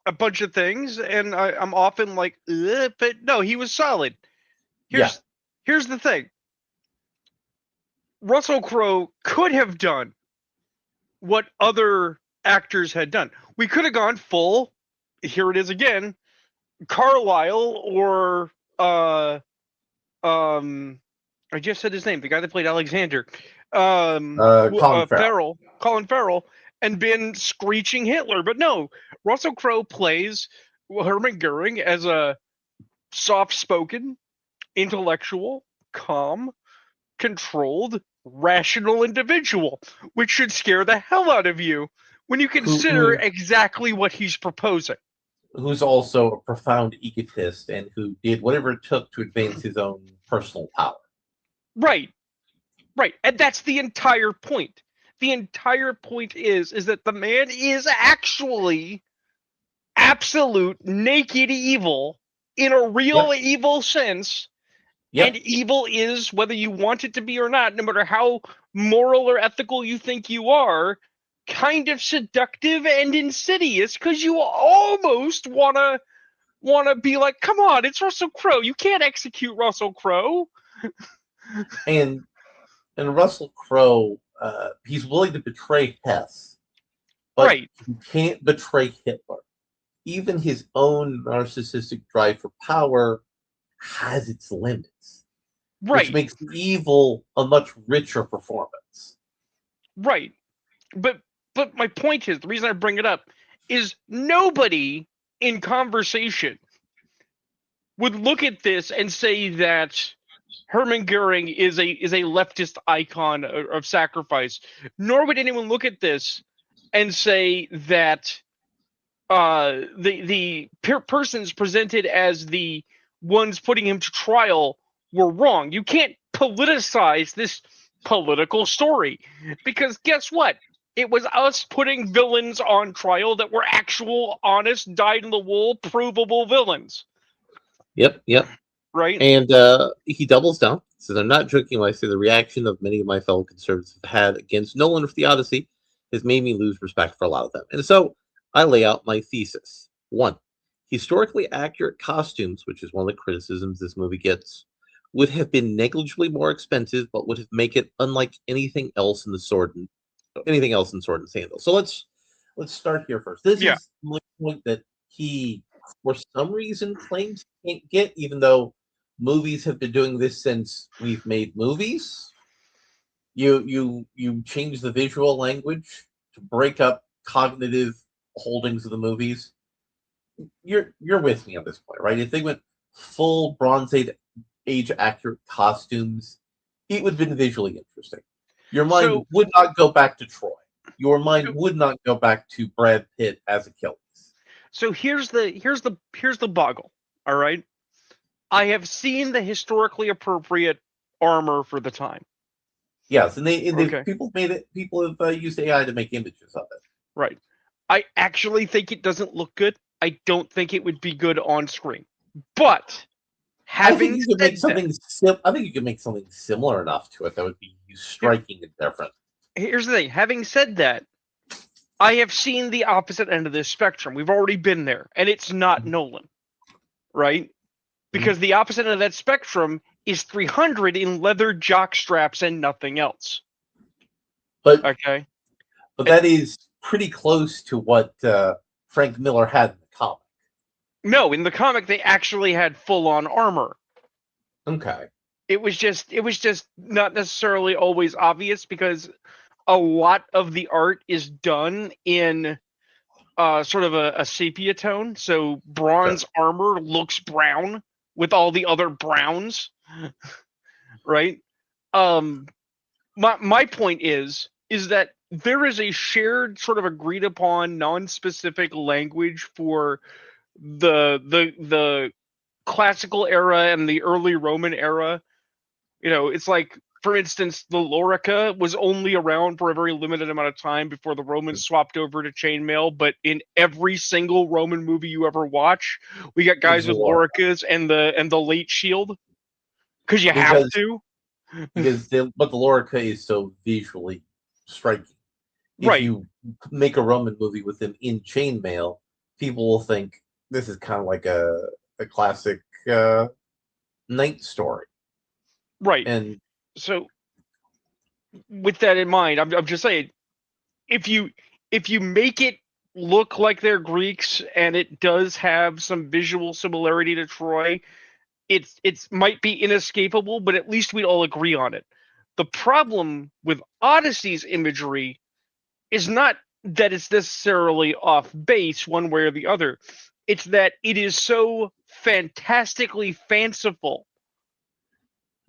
a bunch of things, and I'm often like, but no, he was solid. yeah, Here's the thing. Russell Crowe could have done what other actors had done. We could have gone full. Here it is again, Carlisle or um I just said his name, the guy that played Alexander, Colin Farrell. Colin Farrell, and been screeching Hitler. But no, Russell Crowe plays Hermann Goering as a soft-spoken, intellectual, calm, controlled, rational individual, which should scare the hell out of you when you who, consider who exactly what he's proposing. who's also a profound egotist and who did whatever it took to advance his own personal power. Right, right, and that's the entire point. The entire point is that the man is actually absolute naked evil in a real Yep, evil sense. And yep. evil is, whether you want it to be or not, no matter how moral or ethical you think you are, kind of seductive and insidious because you almost wanna be like, come on, it's Russell Crowe. You can't execute Russell Crowe. And Russell Crowe, he's willing to betray Hess, but Right, he can't betray Hitler. Even his own narcissistic drive for power has its limits, which right, makes evil a much richer performance. right. But my point is, the reason I bring it up is nobody in conversation would look at this and say that Hermann Goering is a leftist icon of sacrifice. Nor would anyone look at this and say that the persons presented as the ones putting him to trial were wrong. You can't politicize this political story because guess what? It was us putting villains on trial that were actual, honest, dyed in the wool, provable villains, Yep, yep. right? And he doubles down. Says, I'm not joking when I say the reaction of many of my fellow conservatives have had against Nolan with the Odyssey has made me lose respect for a lot of them. And so I lay out my thesis. One, historically accurate costumes, which is one of the criticisms this movie gets, would have been negligibly more expensive, but would have make it unlike anything else in Sword and Sandal. So let's start here first. This Yeah. is the point that he, for some reason, claims he can't get, even though movies have been doing this since we've made movies. You change the visual language to break up cognitive holdings of the movies. You're with me on this point, right? If they went full Age accurate costumes, it would have been visually interesting. Your mind So would not go back to Troy. Your mind would not go back to Brad Pitt as Achilles. so here's the boggle. All right. I have seen the historically appropriate armor for the time. Yes, and Okay, people made it. People have used AI to make images of it. right. I actually think it doesn't look good. I don't think it would be good on screen. But I think having you could make said that, something. I think you could make something similar enough to it that would be here, striking and different. here's the thing. Having said that, I have seen the opposite end of this spectrum. We've already been there, and it's not Nolan, right? Mhm. Because the opposite end of that spectrum is 300 in leather jock straps and nothing else. But Okay. that is pretty close to what Frank Miller had in the comic. No, in the comic they actually had full on armor. Okay. It was just not necessarily always obvious because a lot of the art is done in sort of a sepia tone. So Sure. bronze armor looks brown with all the other browns, right? Um, my point is that there is a shared sort of agreed upon non-specific language for the classical era and the early Roman era. It's like, for instance, the lorica was only around for a very limited amount of time before the Romans swapped over to chainmail. But in every single Roman movie you ever watch, we got It's guys with Laura loricas and the late shield because you have because to. but the Lorica is so visually striking. If Right, you make a Roman movie with them in chainmail, people will think this is kind of like a classic knight story. right. And So with that in mind, I'm just saying, if you if you make it look like they're Greeks and it does have some visual similarity to Troy, it's might be inescapable, but at least we'd all agree on it. The problem with Odyssey's imagery is not that it's necessarily off base one way or the other. It's that it is so fantastically fanciful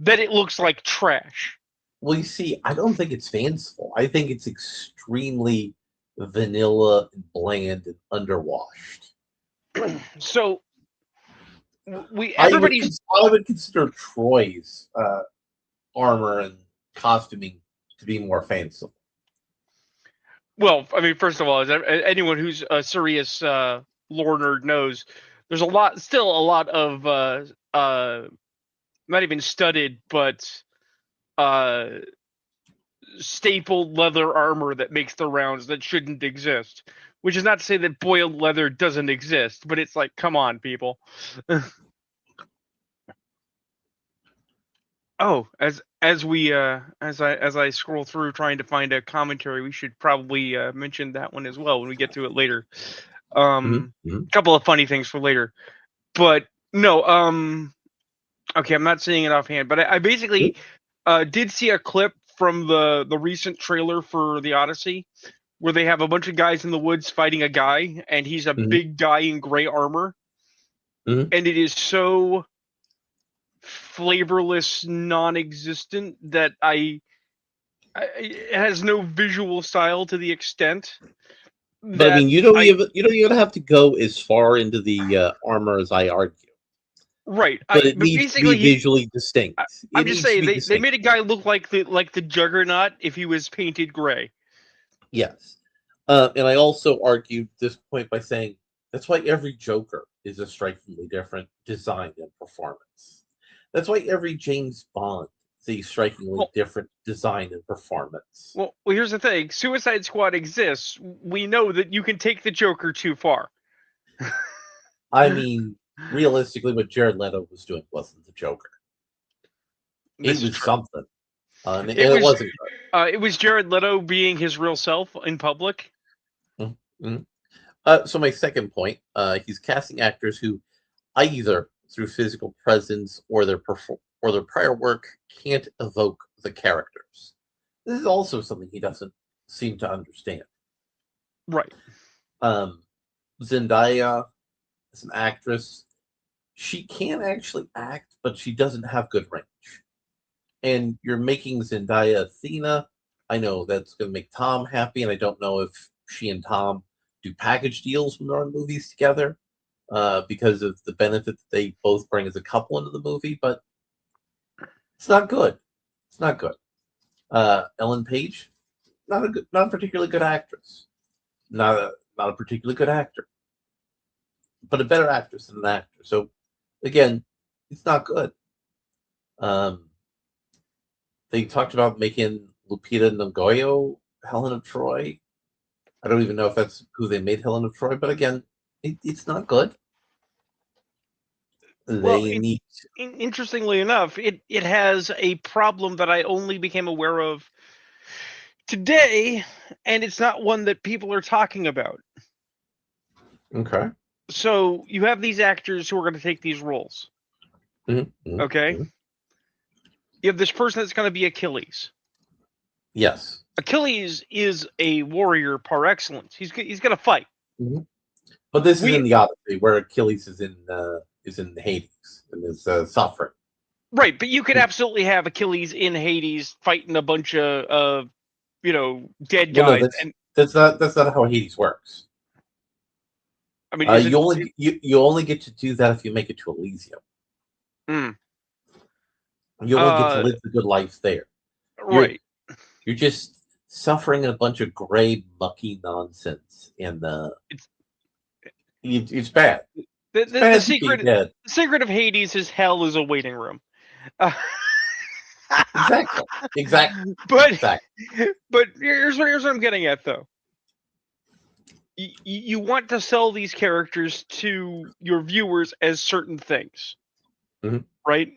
that it looks like trash. well, you see, I don't think it's fanciful. I think it's extremely vanilla and bland and underwashed. So we everybody's I would consider Troy's armor and costuming to be more fanciful. well, I mean, first of all, as anyone who's a serious lore nerd knows, there's still a lot of not even studded, but uh, stapled leather armor that makes the rounds that shouldn't exist. Which is not to say that boiled leather doesn't exist, but it's like, come on, people. Oh, as I scroll through trying to find a commentary, we should probably mention that one as well when we get to it later. Mm-hmm. A couple of funny things for later, but no. Okay, I'm not seeing it offhand, but I basically did see a clip from the recent trailer for the Odyssey where they have a bunch of guys in the woods fighting a guy, and he's a Mm-hmm. big guy in gray armor, Mm-hmm. and it is so flavorless, non-existent that it has no visual style to the extent But I that mean, I you don't even have to go as far into the armor as I argue. right. But I it but needs to be basically he. visually distinct. I'm It just needs to saying be they distinct. made a guy look like the Juggernaut if he was painted gray. Yes. And I also argued this point by saying that's why every Joker is a strikingly different design and performance. That's why every James Bond is a strikingly Well, different design and performance. here's the thing: Suicide Squad exists. We know that you can take the Joker too far. I mean, realistically, what Jared Leto was doing wasn't the Joker. It This is was true. something, and it wasn't It was Jared Leto being his real self in public. good. Mhm. So my second point, he's casting actors who either through physical presence or or their prior work can't evoke the characters. This is also something he doesn't seem to understand. Right. Um, Zendaya is an actress. She can actually act, but she doesn't have good range. And you're making Zendaya Athena. I know that's going to make Tom happy, and I don't know if she and Tom do package deals when they're on movies together because of the benefit that they both bring as a couple into the movie, but it's not good. It's not good. Ellen Page, not a particularly good actress, not a particularly good actor, but a better actress than an actor. So again, it's not good. Um, they talked about making Lupita Nyong'o Helen of Troy. I don't even know if that's who they made Helen of Troy, but again, it's not good. Well, They need. interestingly enough, it has a problem that I only became aware of today, and it's not one that people are talking about. Okay. So you have these actors who are going to take these roles. Mm-hmm. Okay, Mm-hmm. you have this person that's going to be Achilles. Yes. Achilles is a warrior par excellence. He's going to fight. Mm-hmm. But this is in We the Odyssey, where Achilles is in Hades and is suffering. Right, but you could absolutely have Achilles in Hades fighting a bunch of dead Well, no, guys, and that's not how Hades works. I mean, is it? You only get to do that if you make it to Elysium. Mm, You only get to uh, live the good life there. You're right. you're just suffering a bunch of gray, mucky nonsense, and It's it's bad. the, It's the the bad to be secret dead. the secret of Hades is hell is a waiting room. Uh, Exactly. Exactly. but Exactly. here's what I'm getting at though. You want to sell these characters to your viewers as certain things, Mhm. right?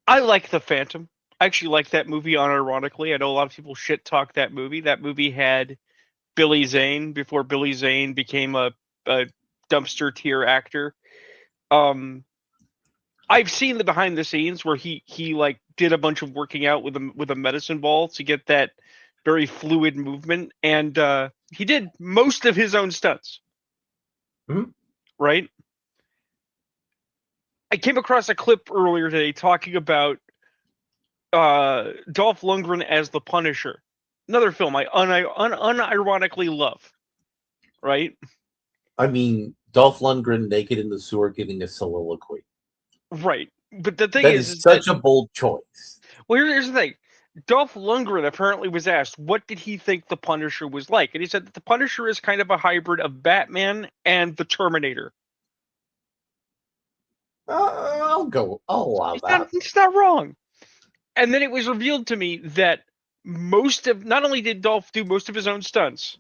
I like the Phantom. I actually like that movie unironically. I know a lot of people shit talk that movie. That movie had Billy Zane before Billy Zane became a dumpster tier actor. Um, I've seen the behind the scenes where he like did a bunch of working out with a medicine ball to get that very fluid movement, and he did most of his own stunts. Mhm. Right? I came across a clip earlier today talking about Dolph Lundgren as the Punisher. Another film I unironically love. Right? I mean, Dolph Lundgren naked in the sewer giving a soliloquy. Right. But the thing That is is that such a bold choice. well, here's the thing. Dolph Lundgren apparently was asked what did he think the Punisher was like, and he said that the Punisher is kind of a hybrid of Batman and the Terminator. I'll allow that. He's not wrong. And then it was revealed to me that most of not only did Dolph do most of his own stunts,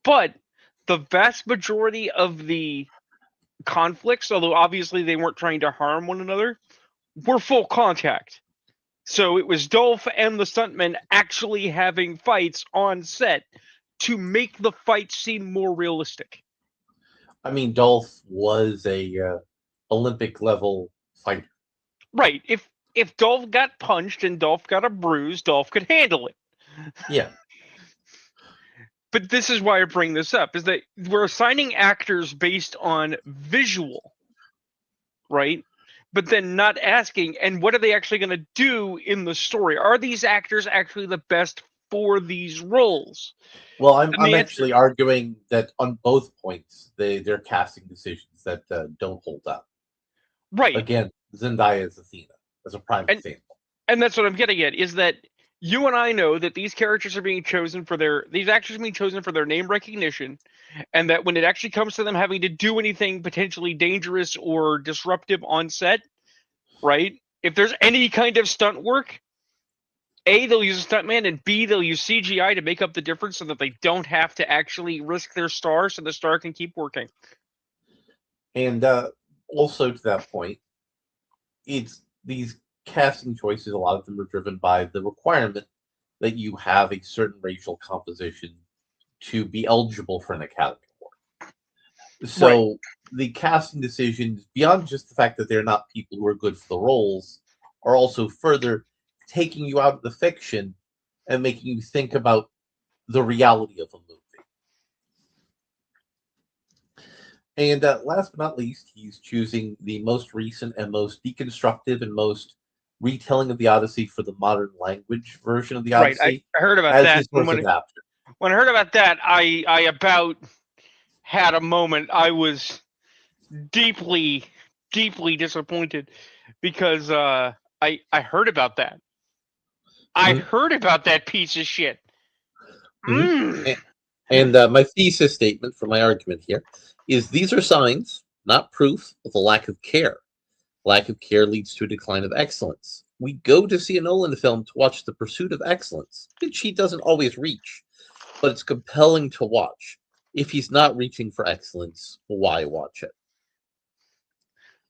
but the vast majority of the conflicts, although obviously they weren't trying to harm one another, were full contact. So it was Dolph and the stuntmen actually having fights on set to make the fight seem more realistic. I mean, Dolph was a Olympic level fighter. Right. If Dolph got punched and Dolph got a bruise, Dolph could handle it. Yeah. But this is why I bring this up is that we're assigning actors based on visual, right? But then not asking, and what are they actually going to do in the story? Are these actors actually the best for these roles? Well, And I'm the answer, actually arguing that on both points, they're casting decisions that don't hold up. right. Again, Zendaya is Athena as a prime And example. and that's what I'm getting at is that you and I know that these characters are being chosen for these actors are being chosen for their name recognition, and that when it actually comes to them having to do anything potentially dangerous or disruptive on set, right? If there's any kind of stunt work, A, they'll use a stuntman, and B, they'll use CGI to make up the difference so that they don't have to actually risk their star so the star can keep working. And also to that point, it's these casting choices. A lot of them are driven by the requirement that you have a certain racial composition to be eligible for an Academy Award. Right. So the casting decisions, beyond just the fact that they're not people who are good for the roles, are also further taking you out of the fiction and making you think about the reality of a movie. And last but not least, he's choosing the most recent and most deconstructive and most retelling of the Odyssey for the modern language version of the Right. Odyssey I heard about as that. his first adapter. When I heard about that, I about had a moment. I was deeply, deeply disappointed because I heard about that. I Mhm, heard about that piece of shit. mhm. Mm. And my thesis statement for my argument here is these are signs, not proof, of a lack of care. Lack of care leads to a decline of excellence. We go to see a Nolan film to watch the pursuit of excellence, which he doesn't always reach, but it's compelling to watch. If he's not reaching for excellence, why watch it?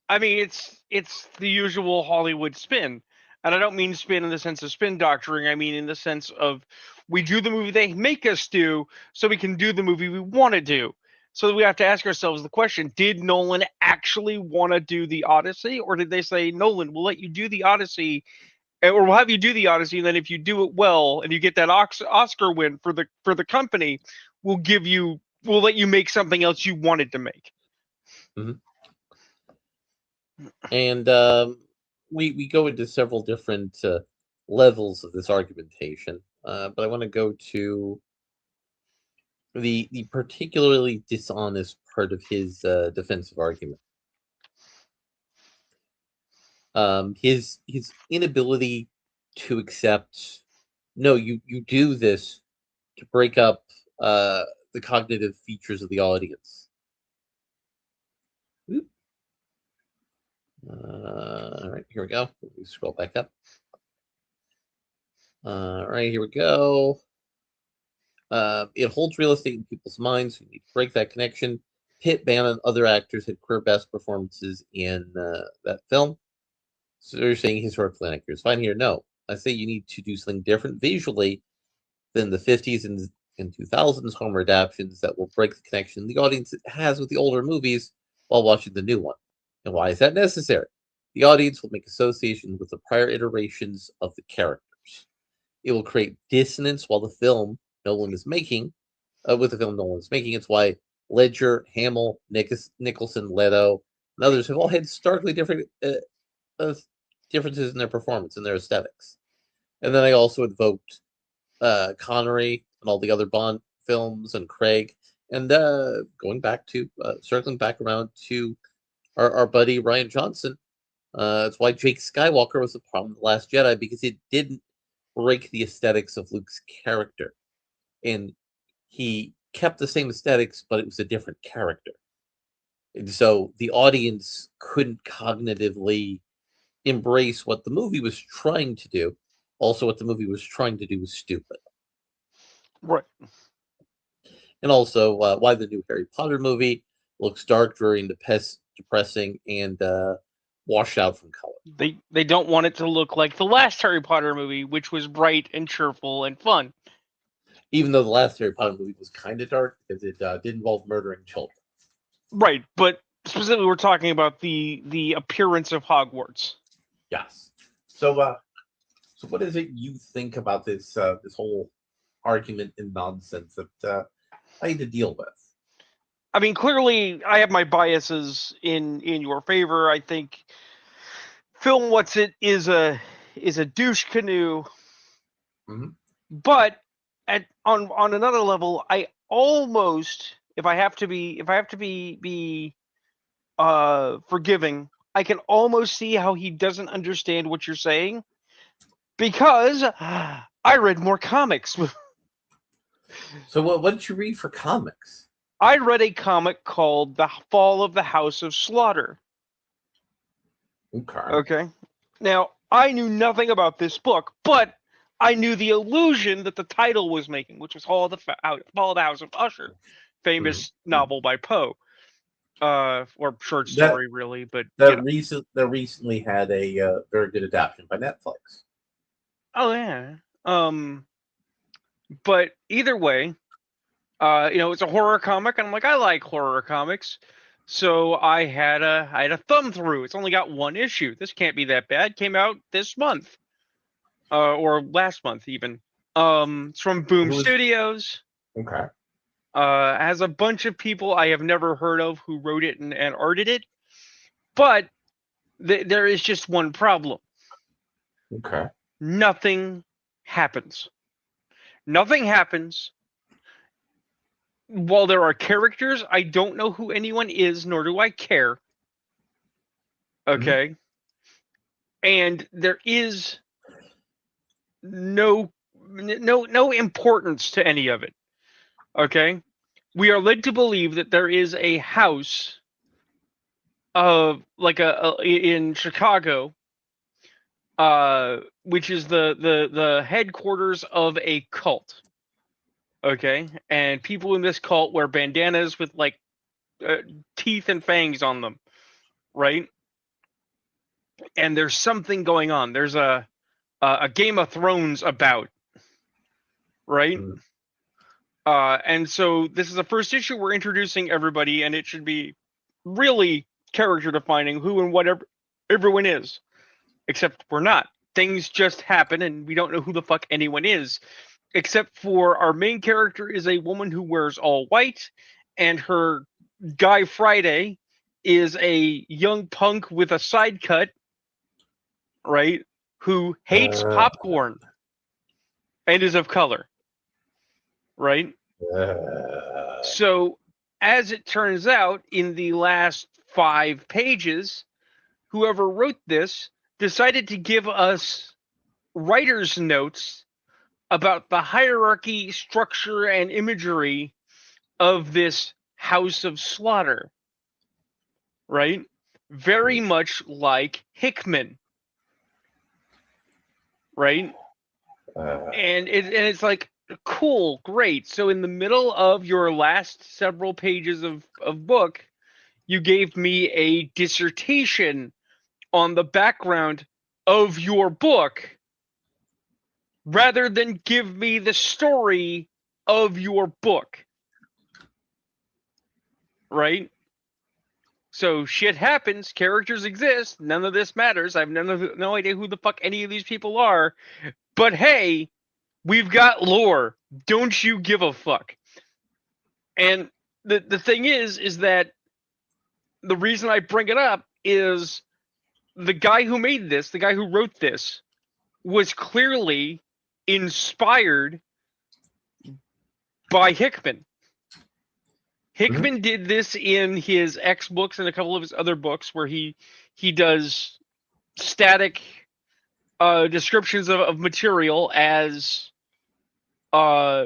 I mean, it's the usual Hollywood spin, and I don't mean spin in the sense of spin doctoring. I mean in the sense of we do the movie they make us do, so we can do the movie we want to do. So we have to ask ourselves the question: did Nolan actually want to do the Odyssey, or did they say, Nolan, we'll let you do the Odyssey, or we'll have you do the Odyssey, and then if you do it well and you get that Oscar win for the company, we'll let you make something else you wanted to make. Mhm. And we go into several different levels of this argumentation, but I want to go to the particularly dishonest part of his defensive argument. His inability to accept, no, you do this to break up the cognitive features of the audience. Oop. All right, here we go. Let me scroll back up. All right, here we go. It holds real estate in people's minds. You need to break that connection. Pitt, Bannon, and other actors had career best performances in that film. So you're saying historical actors. Fine here. No, I say you need to do something different visually than the 50s and 2000s Homer adaptations that will break the connection the audience has with the older movies while watching the new one. And why is that necessary? The audience will make associations with the prior iterations of the characters. It will create dissonance while the film Nolan is making, with the film Nolan is making. It's why Ledger, Hamill, Nicholson, Leto, and others have all had starkly different uh, differences in their performance and their aesthetics. And then I also invoked Connery and all the other Bond films and Craig, and going back to circling back around to our buddy Ryan Johnson. That's why Jake Skywalker was the problem in The Last Jedi, because it didn't break the aesthetics of Luke's character, and he kept the same aesthetics, but it was a different character, and so the audience couldn't cognitively embrace what the movie was trying to do. Also, what the movie was trying to do was stupid. Right. And also why the new Harry Potter movie looks dark, dreary, and depressing, and washed out from color. They don't want it to look like the last Harry Potter movie, which was bright and cheerful and fun. Even though the last Harry Potter movie was kind of dark because it did involve murdering children. Right, but specifically we're talking about the appearance of Hogwarts. Yes. So, so what is it you think about this whole argument and nonsense that I need to deal with? I mean, clearly I have my biases in your favor. I think Film What's It is a douche canoe, Mm-hmm. but at on another level, I almost, if I have to be forgiving, I can almost see how he doesn't understand what you're saying because I read more comics. So, what did you read for comics? I read a comic called The Fall of the House of Slaughter. Okay. Okay. Now, I knew nothing about this book, but I knew the illusion that the title was making, which was Fall of the House of Usher, Mm-hmm. famous novel by Poe, or short That story, really, but you that know. recently had a very good adaptation by Netflix. Oh yeah. But either way, it's a horror comic, and I'm like, I like horror comics. So I had a thumb through. It's only got one issue. This can't be that bad. Came out this month, or last month even. It's from Boom Who was Studios. okay? Has a bunch of people I have never heard of who wrote it and arted it. But there is just one problem. Okay. Nothing happens. Nothing happens. While there are characters, I don't know who anyone is, nor do I care. Mm-hmm. Okay. And there is no importance to any of it. Okay, we are led to believe that there is a house of like a in Chicago, which is the headquarters of a cult. Okay, and people in this cult wear bandanas with like uh, teeth and fangs on them, right? And there's something going on. There's a Game of Thrones about, right? Mm. And so this is the first issue we're introducing everybody, and it should be really character defining who and whatever everyone is. Except we're not. Things just happen, and we don't know who the fuck anyone is. Except for our main character is a woman who wears all white, and her guy Friday is a young punk with a side cut, right? Who hates Uh, popcorn and is of color, right? uh, So, as it turns out, in the last 5 pages, whoever wrote this decided to give us writer's notes about the hierarchy, structure, and imagery of this house of slaughter, right? Very much like Hickman, right? uh, And it's like cool, great. So in the middle of your last several pages of book, you gave me a dissertation on the background of your book rather than give me the story of your book, right? So shit happens, characters exist, none of this matters. I have no idea who the fuck any of these people are, but hey, we've got lore. Don't you give a fuck? And the thing is that the reason I bring it up is the guy who made this, the guy who wrote this, was clearly inspired by Hickman. mhm. Hickman did this in his X books and a couple of his other books where he does static descriptions of material as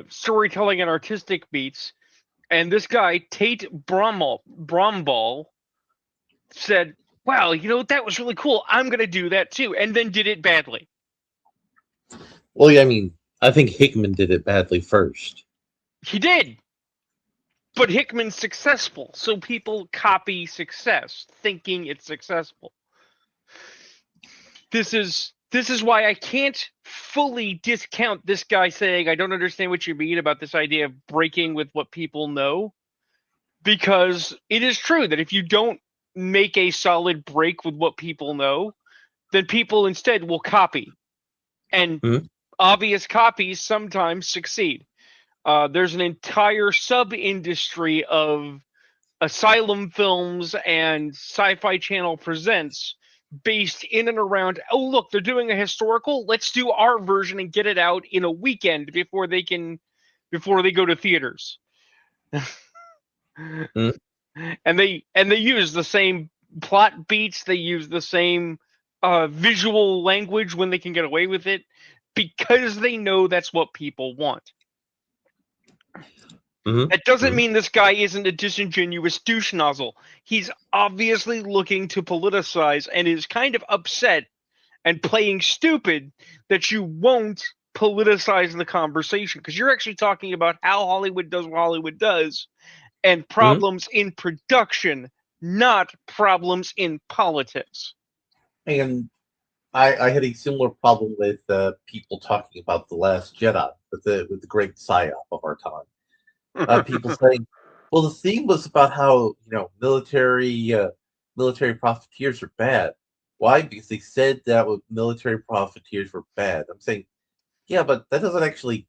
storytelling and artistic beats. And this guy, Tate Bromball, said, wow, that was really cool. I'm going to do that too. And then did it badly. Well, yeah, I mean, I think Hickman did it badly first. He did. But Hickman's successful. So people copy success, thinking it's successful. This is why I can't fully discount this guy saying I don't understand what you mean about this idea of breaking with what people know, because it is true that if you don't make a solid break with what people know, then people instead will copy, and Mhm. obvious copies sometimes succeed. There's an entire sub industry of Asylum Films and Sci-Fi Channel Presents based in and around, oh look, they're doing a historical, let's do our version and get it out in a weekend before they go to theaters. Mhm. And they use the same plot beats, they use the same visual language when they can get away with it because they know that's what people want. Mhm. That doesn't Mhm. mean this guy isn't a disingenuous douche nozzle. He's obviously looking to politicize and is kind of upset and playing stupid that you won't politicize the conversation because you're actually talking about how Hollywood does what Hollywood does and Mhm. problems in production, not problems in politics. And I had a similar problem with people talking about the Last Jedi with the great psyop of our time. People saying, "Well, the theme was about how military profiteers are bad. Why? Because they said that military profiteers were bad." I'm saying, yeah, but that doesn't actually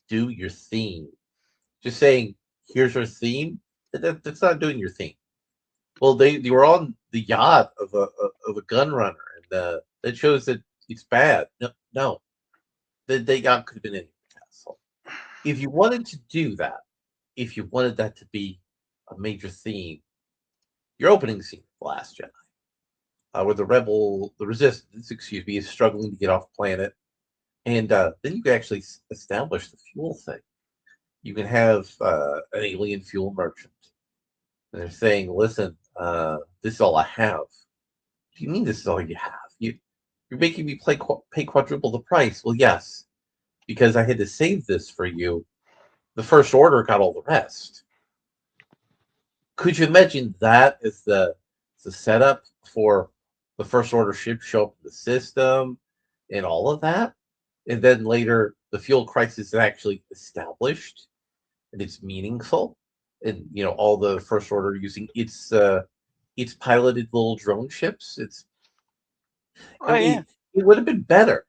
do your theme. Just saying, "Here's our theme." That's not doing your theme. Well, they were on the yacht of a gun runner, and that shows that it's bad. No, no, the yacht could have been any castle. If you wanted to do that, if you wanted that to be a major theme, your opening scene of The Last Jedi, where the resistance, excuse me, is struggling to get off planet, And then you can actually establish the fuel thing. You can have an alien fuel merchant. And they're saying, listen, this is all I have. What do you mean this is all you have? You're making me pay quadruple the price. Well, yes, because I had to save this for you. The First Order got all the rest. Could you imagine that as the setup for the First Order ship show up in the system and all of that? And then later, the fuel crisis is actually established and it's meaningful. And all the First Order using its piloted little drone ships. I Oh yeah. mean, it would have been better.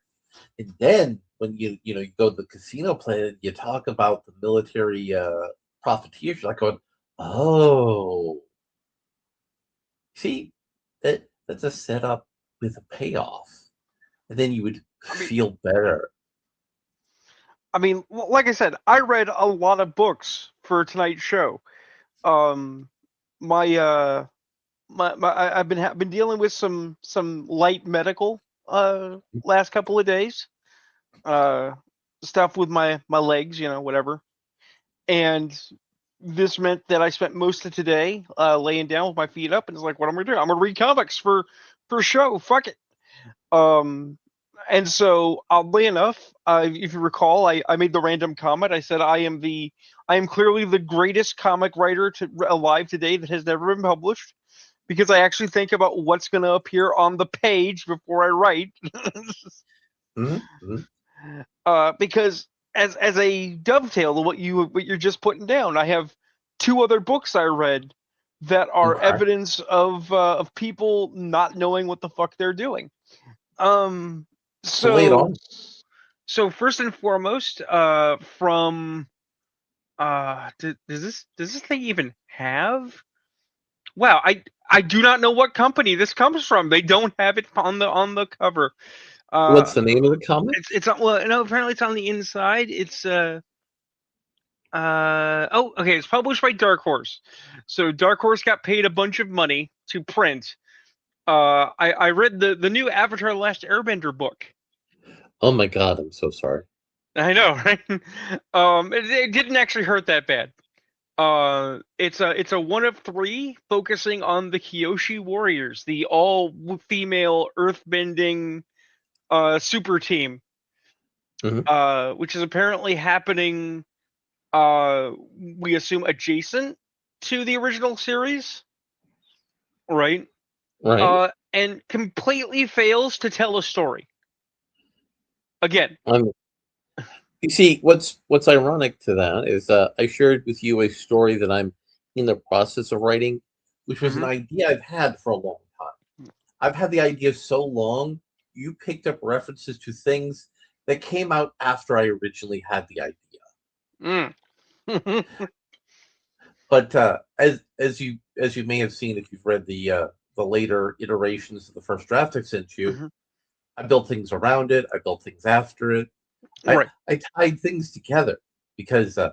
And then when you go to the casino planet, you talk about the military profiteers. You're like going, oh, see, that's a setup with a payoff, and then you would I mean, feel better. like I said, I read a lot of books for tonight's show. Um, my I've been dealing with some light medical last couple of days. Uh, Stuff with my legs, whatever. And this meant that I spent most of today laying down with my feet up, and it's like, what am I gonna do? I'm gonna read comics for show. Fuck it. Um, and so oddly enough, if you recall, I made the random comment. I said I am clearly the greatest comic writer alive today that has never been published because I actually think about what's going to appear on the page before I write. Mm-hmm. Because as a dovetail to what you're just putting down, I have two other books I read that are Okay. evidence of people not knowing what the fuck they're doing. Um, So lay it so on. so first and foremost, from does this thing even have? Wow, I do not know what company this comes from. They don't have it on the cover. What's Uh, the name of the comic? it's well, no, apparently it's on the inside. It's oh, okay, it's published by Dark Horse. So Dark Horse got paid a bunch of money to print. I read the new Avatar: The Last Airbender book. Oh my God, I'm so sorry. I know, right? It didn't actually hurt that bad. It's a one of three focusing on the Kyoshi Warriors, the all female earthbending super team, Mm-hmm. which is apparently happening. We assume adjacent to the original series, right? Right. And completely fails to tell a story. Again. I'm You see, what's ironic to that is I shared with you a story that I'm in the process of writing, which was an Hmm. idea I've had for a long time. I've had the idea so long, you picked up references to things that came out after I originally had the idea. Mm. But as you may have seen if you've read the later iterations of the first draft I sent you, Hmm. I built things around it. I built things after it. I Right. I tied things together because I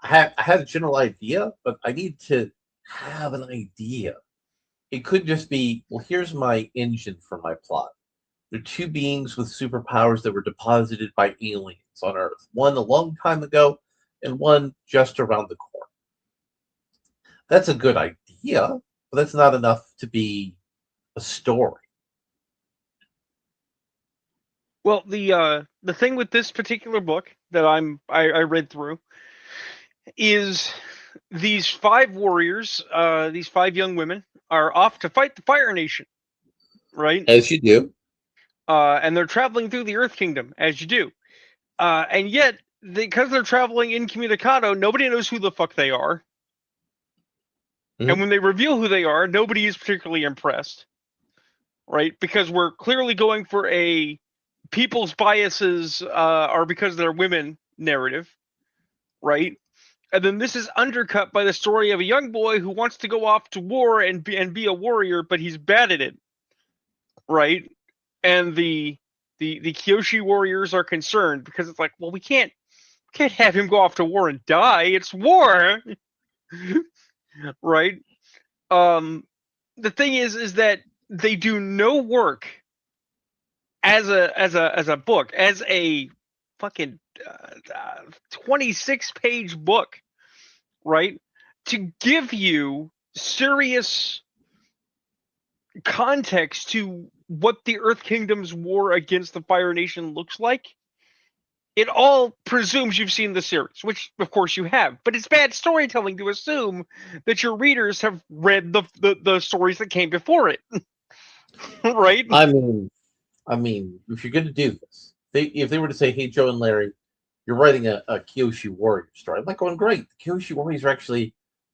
had a general idea, but I need to have an idea. It could just be, well, here's my engine for my plot. There are two beings with superpowers that were deposited by aliens on Earth, one a long time ago and one just around the corner. That's a good idea, but that's not enough to be a story. Well, the thing with this particular book that I read through is these five warriors, these five young women, are off to fight the Fire Nation, right? As you do. And they're traveling through the Earth Kingdom, as you do. And yet, because they're traveling incommunicado, nobody knows who the fuck they are. And Mhm. when they reveal who they are, nobody is particularly impressed, right? Because we're clearly going for a people's biases are because they're women narrative, right? And then this is undercut by the story of a young boy who wants to go off to war and be a warrior, but he's bad at it, right? And the Kyoshi warriors are concerned because it's like, well, we can't have him go off to war and die. It's war, right? Um, the thing is that they do no work as a book, as a fucking 26-page book, right? To give you serious context to what the Earth Kingdom's war against the Fire Nation looks like. It all presumes you've seen the series, which of course you have, but it's bad storytelling to assume that your readers have read the stories that came before it. Right? I mean, if you're going to do this, if they were to say, "Hey, Joe and Larry, you're writing a Kyoshi Warrior story," I'm like going, "Great, the Kyoshi Warriors are actually a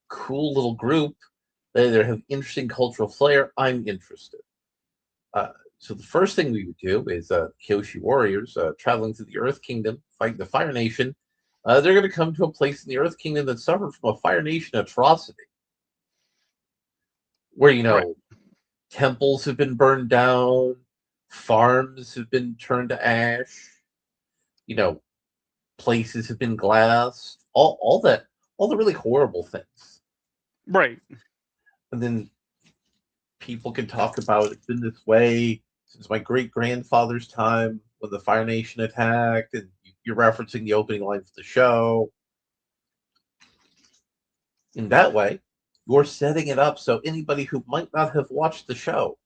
cool little group. They have interesting cultural flair. I'm interested." So the first thing we would do is Kyoshi warriors traveling through the Earth Kingdom, fighting the Fire Nation. They're going to come to a place in the Earth Kingdom that suffered from a Fire Nation atrocity, where Right. temples have been burned down, farms have been turned to ash, you know places have been glassed, all the really horrible things. Right. And then people can talk about it's been this way since my great grandfather's time when the Fire Nation attacked, and you're referencing the opening lines of the show. In that way, you're setting it up so anybody who might not have watched the show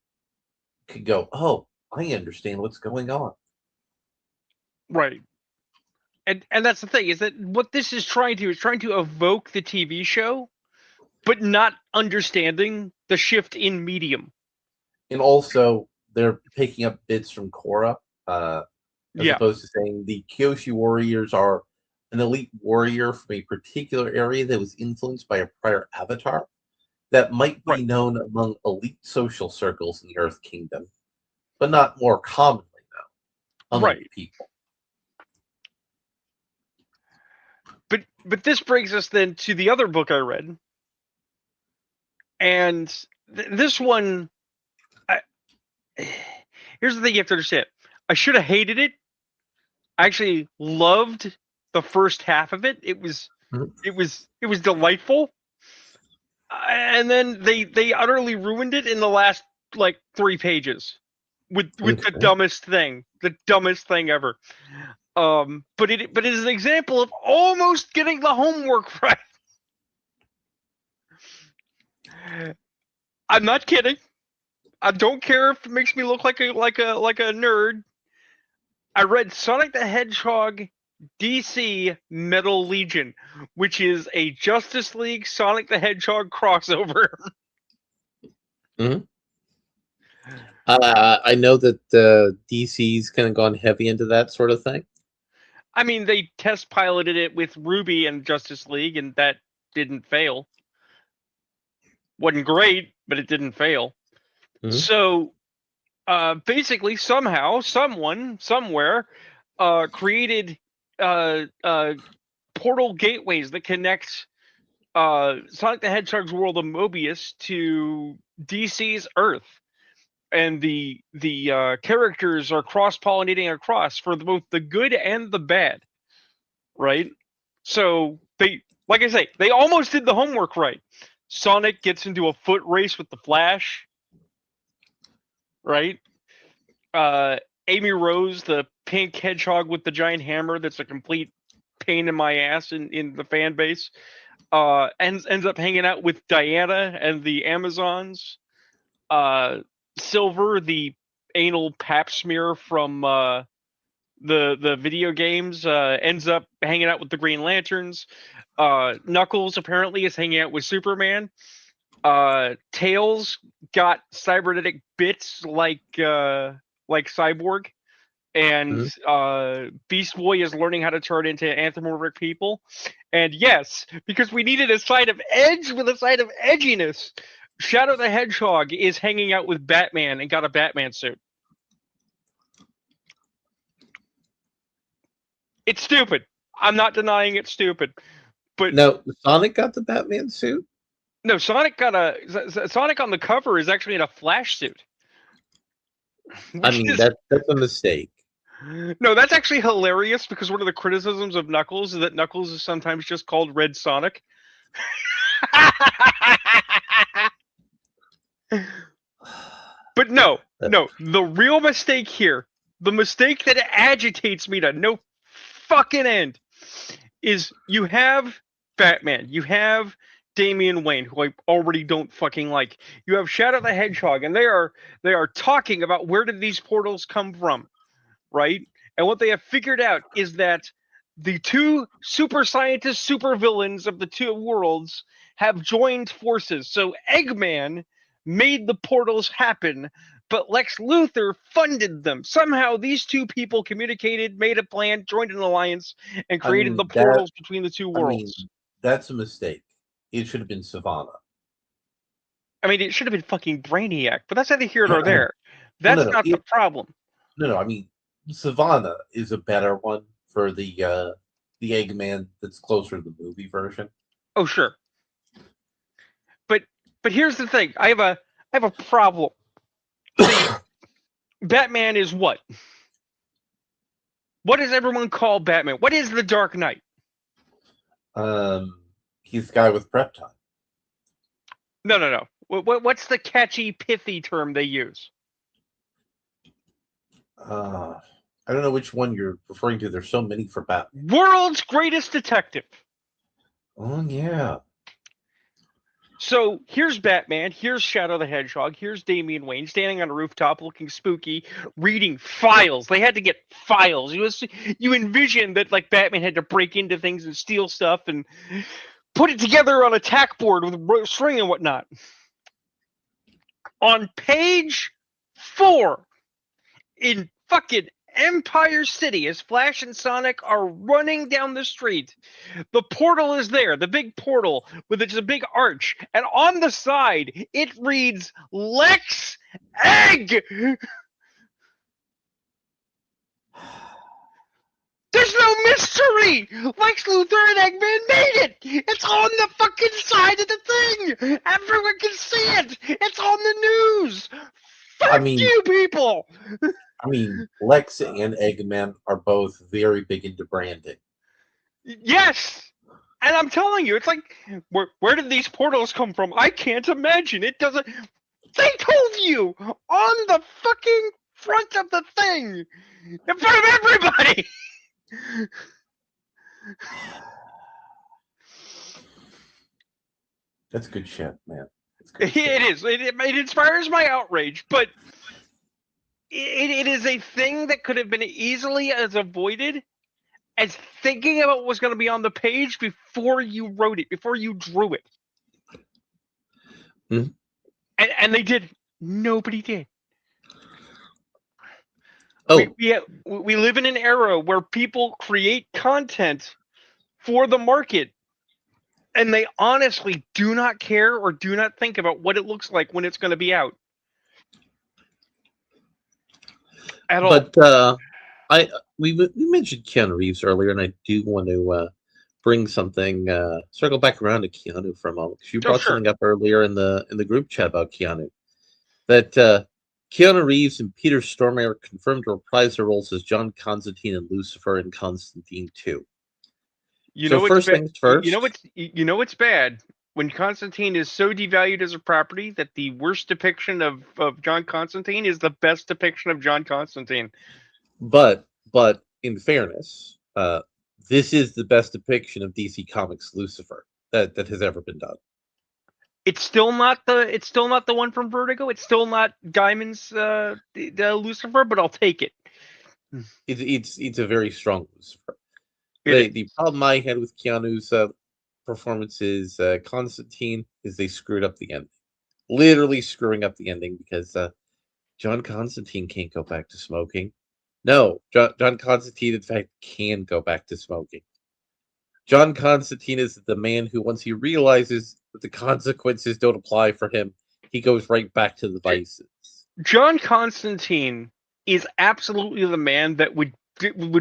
could go, "Oh, I understand what's going on." Right. And that's the thing, is that what this is trying to evoke the TV show, but not understanding the shift in medium. And also, they're picking up bits from Korra, as Yeah. opposed to saying the Kyoshi warriors are an elite warrior from a particular area that was influenced by a prior avatar that might Right. be known among elite social circles in the Earth Kingdom, but not more commonly known among Right. people. But this brings us then to the other book I read, and this one, I, here's the thing you have to understand. I should have hated it. I actually loved the first half of it. Mhm. It was delightful, and then they utterly ruined it in the last like 3 pages with Okay. the dumbest thing ever. But it is an example of almost getting the homework right. I'm not kidding. I don't care if it makes me look like a nerd. I read Sonic the Hedgehog DC Metal Legion, which is a Justice League Sonic the Hedgehog crossover. Mhm. I know that DC's kind of gone heavy into that sort of thing. I mean, they test piloted it with Ruby and Justice League, and that didn't fail. Wasn't great, but it didn't fail. Mhm. So basically, somehow, someone, somewhere, created portal gateways that connect Sonic the Hedgehog's world of Mobius to DC's Earth, and the characters are cross pollinating across for both the good and the bad, right? So they, like I say, they almost did the homework right. Sonic gets into a foot race with the Flash, right? uh Amy Rose, the pink hedgehog with the giant hammer, that's a complete pain in my ass in the fan base, ends up hanging out with Diana and the Amazons. Uh Silver, the anal pap smear from the video games, ends up hanging out with the Green Lanterns. Knuckles apparently is hanging out with Superman. Tails got cybernetic bits like Cyborg, and Mhm. Beast Boy is learning how to turn into anthropomorphic people. And yes, because we needed a side of edge with a side of edginess, Shadow the Hedgehog is hanging out with Batman and got a Batman suit. It's stupid. I'm not denying it's stupid, but Now, Sonic got the Batman suit. no, Sonic on the cover is actually in a Flash suit, I which mean, is that's a mistake. no, that's actually hilarious, because one of the criticisms of Knuckles is that Knuckles is sometimes just called Red Sonic. But no, Uh, no, the real mistake here, the mistake that agitates me to no fucking end is you have Batman, you have Damian Wayne, who I already don't fucking like. You have Shadow the Hedgehog, and they are talking about where did these portals come from, right? And what they have figured out is that the two super scientists, super villains of the two worlds have joined forces. So Eggman made the portals happen, but Lex Luthor funded them. Somehow these two people communicated, made a plan, joined an alliance, and I created mean the that. portals between the two I mean worlds. that's a mistake. It should have been Savannah. I mean, it should have been fucking Brainiac, but that's neither here nor Well, there. no, That's no, not the problem. no. I mean, Savannah is a better one for the Eggman that's closer to the movie version. Oh, sure. But here's the thing. I have a problem. See, Batman is what? What does everyone call Batman? What is the Dark Knight? He's the guy with prep time. No. What's the catchy, pithy term they use? I don't know which one you're referring to. There's so many for Batman. World's greatest detective. Oh yeah. So here's Batman, here's Shadow the Hedgehog, here's Damian Wayne standing on a rooftop looking spooky, reading files. They had to get files. You envision that like Batman had to break into things and steal stuff and put it together on a tack board with string and whatnot. On page 4, in fucking Empire City, as Flash and Sonic are running down the street, the portal is there, the big portal with it's a big arch, and on the side it reads Lex Egg. There's no mystery. Lex Luthor and Eggman made it. It's on the fucking side of the thing. Everyone can see it. It's on the news. Fuck you, people. I mean, Lex and Eggman are both very big into branding. Yes. And I'm telling you, it's like, where did these portals come from? I can't imagine. It doesn't. They told you on the fucking front of the thing in front of everybody. That's good shit, man. Good shit. It is. It inspires my outrage, but it is a thing that could have been easily as avoided as thinking about what was going to be on the page before you wrote it, before you drew it. Mm-hmm. And they did. Nobody did. Oh. We live in an era where people create content for the market, and they honestly do not care or do not think about what it looks like when it's going to be out. At all. But we mentioned Keanu Reeves earlier, and I do want to bring something, circle back around to Keanu for a moment, because you brought something up earlier in the group chat about Keanu, that Keanu Reeves and Peter Stormare confirmed to reprise their roles as John Constantine and Lucifer in Constantine 2. You know first things first. You know what's bad? When Constantine is so devalued as a property that the worst depiction of John Constantine is the best depiction of John Constantine. But in fairness, this is the best depiction of DC Comics Lucifer that has ever been done. It's still not the one from Vertigo. It's still not Gaiman's the Lucifer, but I'll take it. It's a very strong Lucifer. The problem I had with Keanu's performance is Constantine is they screwed up the ending, literally screwing up the ending, because John Constantine can't go back to smoking. No, John Constantine, in fact, can go back to smoking. John Constantine is the man who, once he realizes that the consequences don't apply for him, he goes right back to the vices. John Constantine is absolutely the man that would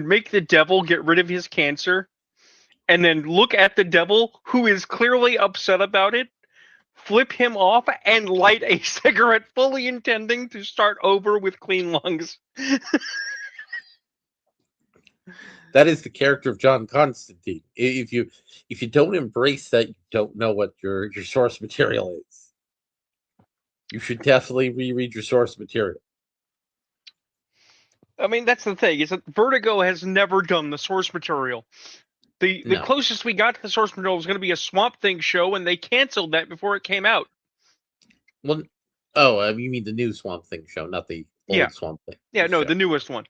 make the devil get rid of his cancer, and then look at the devil, who is clearly upset about it, flip him off, and light a cigarette, fully intending to start over with clean lungs. That is the character of John Constantine. If you don't embrace that, you don't know what your source material is. You should definitely reread your source material. I mean, that's the thing, is that Vertigo has never done the source material. The No. closest we got to the source material was going to be a Swamp Thing show, and they canceled that before it came out. Well, oh, you mean the new Swamp Thing show, not the Yeah, old Swamp Thing yeah, no, show. the newest one.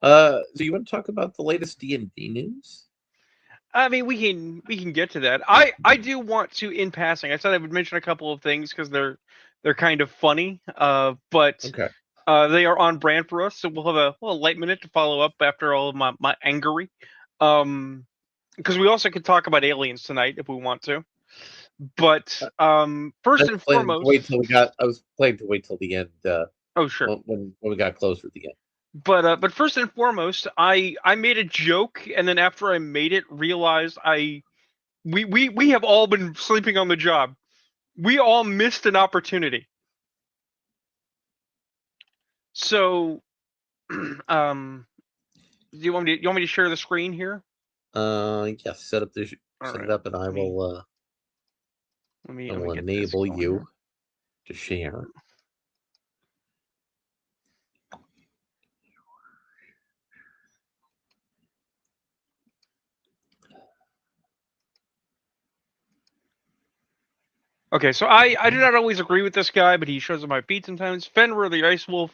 So you want to talk about the latest D&D news? I mean, we can get to that. I do want to, in passing, I said I would mention a couple of things because they're kind of funny. But Okay. they are on brand for us, so we'll have a light minute to follow up after all of my angery. Because we also could talk about aliens tonight if we want to. But I first was and planning to foremost, wait till we got. I was planning to wait till the end. oh sure. When we got closer to the end. But first and foremost, I made a joke, and then after I made it, realized we have all been sleeping on the job. We all missed an opportunity. So, do you want me to share the screen here? Yes. All Set it right. up, and Let me I let me will get this enable going here. you to share. Okay, so I do not always agree with this guy, but he shows up my feet sometimes. Fenrir the Ice Wolf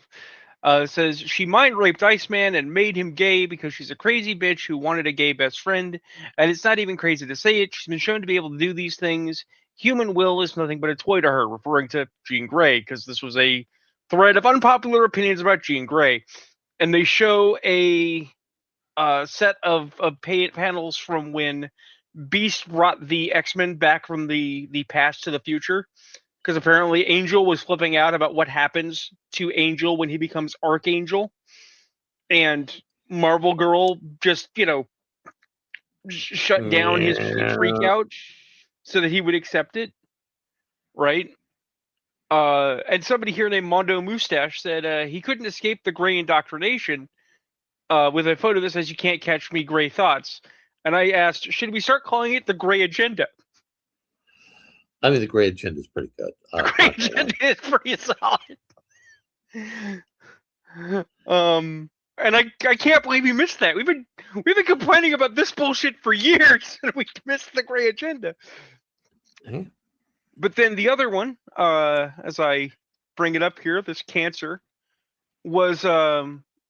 says she mind raped Iceman and made him gay because she's a crazy bitch who wanted a gay best friend. And it's not even crazy to say it. She's been shown to be able to do these things. Human will is nothing but a toy to her, referring to Jean Grey, because this was a thread of unpopular opinions about Jean Grey. And they show a set of panels from when Beast brought the X-Men back from the past to the future, because apparently Angel was flipping out about what happens to Angel when he becomes Archangel, and Marvel Girl just shut down his freak Yeah. out so that he would accept it, right? And somebody here named Mondo Mustache said he couldn't escape the gray indoctrination with a photo that says "You can't catch me, gray thoughts." And I asked, should we start calling it the gray agenda? I mean, the gray agenda is pretty good. The gray Not gonna lie. agenda is pretty solid. And I can't believe we missed that. We've been complaining about this bullshit for years, and we missed the gray agenda. Eh? But then the other one, as I bring it up here, this cancer was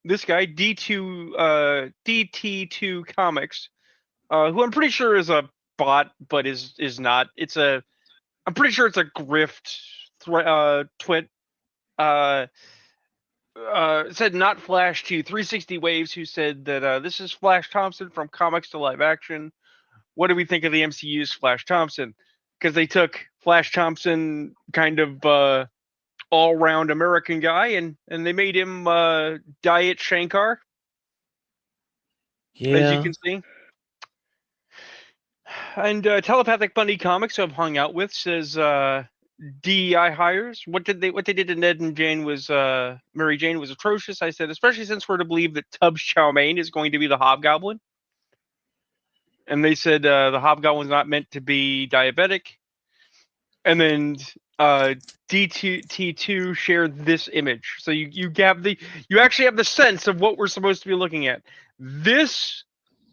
this guy DT2 Comics, who I'm pretty sure is a bot, but is not. I'm pretty sure it's a grift twit. Uh, said not Flash to 360 Waves, who said that this is Flash Thompson from comics to live action. What do we think of the MCU's Flash Thompson? Because they took Flash Thompson, kind of all round American guy, and they made him Diet Shankar, as you Yeah. can see. And Telepathic Bunny Comics, who I've hung out with, says DEI hires. What they did to Ned and Jane was Mary Jane was atrocious. I said, especially since we're to believe that Tubbs Chowmain is going to be the Hobgoblin. And they said the Hobgoblin's not meant to be diabetic. And then DT2 shared this image. So you actually have the sense of what we're supposed to be looking at. This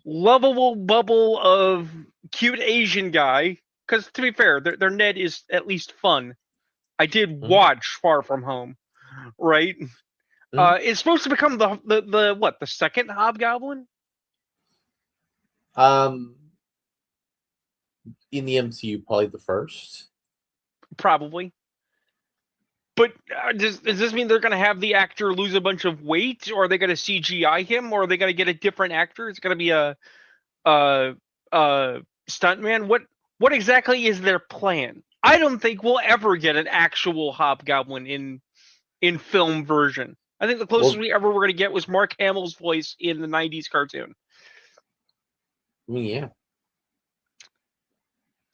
lovable bubble of cute Asian guy, because to be fair, their Ned is at least fun. I did Mhm. watch Far From Home, right? Mhm. It's supposed to become the second Hobgoblin? Um, in the MCU, probably the first. Probably. But does this mean they're going to have the actor lose a bunch of weight, or are they going to CGI him, or are they going to get a different actor? It's going to be a stuntman. What exactly is their plan? I don't think we'll ever get an actual Hobgoblin in film version. I think the closest Well, we ever were going to get was Mark Hamill's voice in the '90s cartoon. I mean, yeah.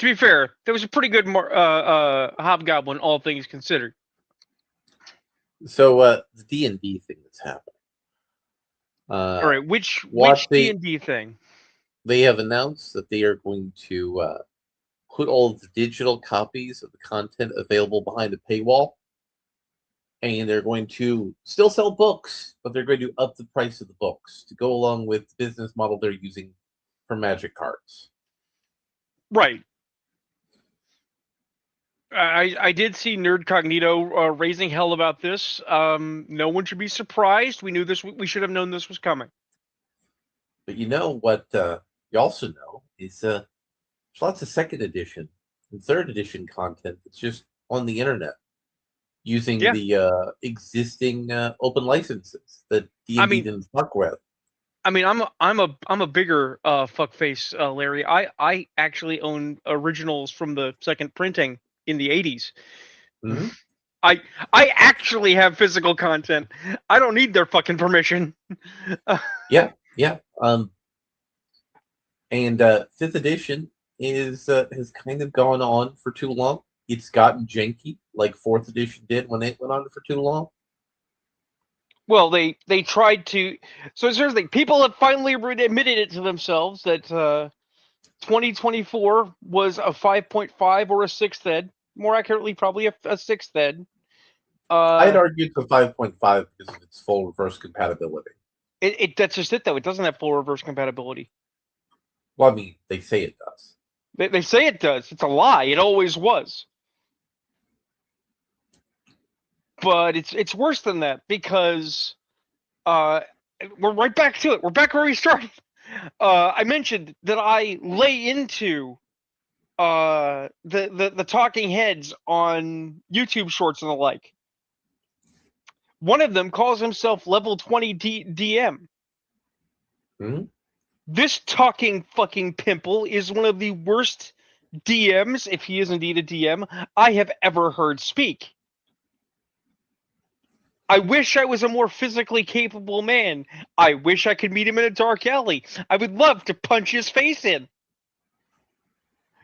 To be fair, there was a pretty good Hobgoblin, all things considered. So the D&D thing that's happening. All Uh, right, which what D and D thing? they have announced that they are going to put all of the digital copies of the content available behind a paywall, and they're going to still sell books, but they're going to up the price of the books to go along with the business model they're using for Magic cards. Right. I did see Nerd Cognito raising hell about this. No one should be surprised. We knew this. We should have known this was coming. But you know what you also know is there's lots of second edition and third edition content that's just on the internet using Yeah. the existing open licenses that I D&D mean, didn't fuck with. I'm a bigger fuckface, Larry. I actually own originals from the second printing in the 80s. Hmm. I I actually have physical content. I don't need their fucking permission. Yeah, yeah. And fifth edition is has kind of gone on for too long. It's gotten janky, like fourth edition did when it went on for too long. Well, they tried to. So seriously, people have finally admitted it to themselves that 2024 was a 5.5 or a sixth ed. More accurately, probably a sixth ed. I'd Uh, argue it's a 5.5 because of its full reverse compatibility. that's just it though. It doesn't have full reverse compatibility. Well, I mean, they say it does. They say it does. It's a lie. It always was. But it's worse than that because uh, we're right back to it. We're back where we started. I mentioned that I lay into the talking heads on YouTube Shorts and the like. One of them calls himself Level 20 DM. Hmm? This talking fucking pimple is one of the worst DMs, if he is indeed a DM, I have ever heard speak. I wish I was a more physically capable man. I wish I could meet him in a dark alley. I would love to punch his face in.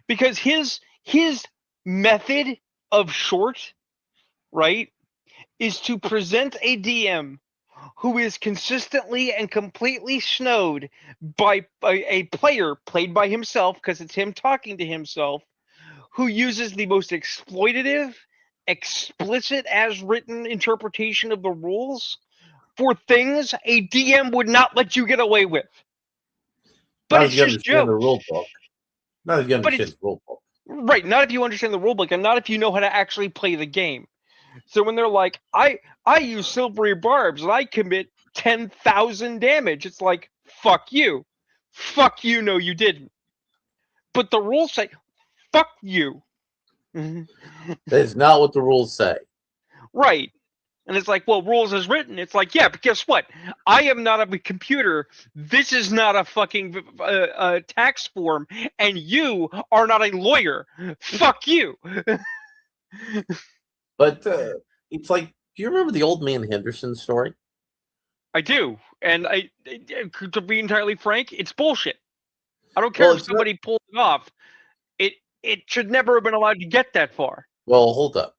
Because his method of short, right, is to present a DM who is consistently and completely snowed by a player played by himself, because it's him talking to himself, who uses the most exploitative, explicit as written interpretation of the rules for things a DM would not let you get away with. But Not it's if you just understand the jokes. rule book. Not if you But understand it's the rule book. right, not if you understand the rulebook and not if you know how to actually play the game. So when they're like, I use silvery barbs and I commit 10,000 damage, it's like, fuck you. Fuck you, no, you didn't. But the rules say, fuck you. That is not what the rules say. Right. And it's like, well, rules as written. It's like, yeah, but guess what? I am not a computer. This is not a fucking tax form, and you are not a lawyer. Fuck you. But it's like, do you remember the old man Henderson story? I do, and to be entirely frank, it's bullshit. I don't care Well, if it's not. somebody pulled it off. It it should never have been allowed to get that far. Well, hold up.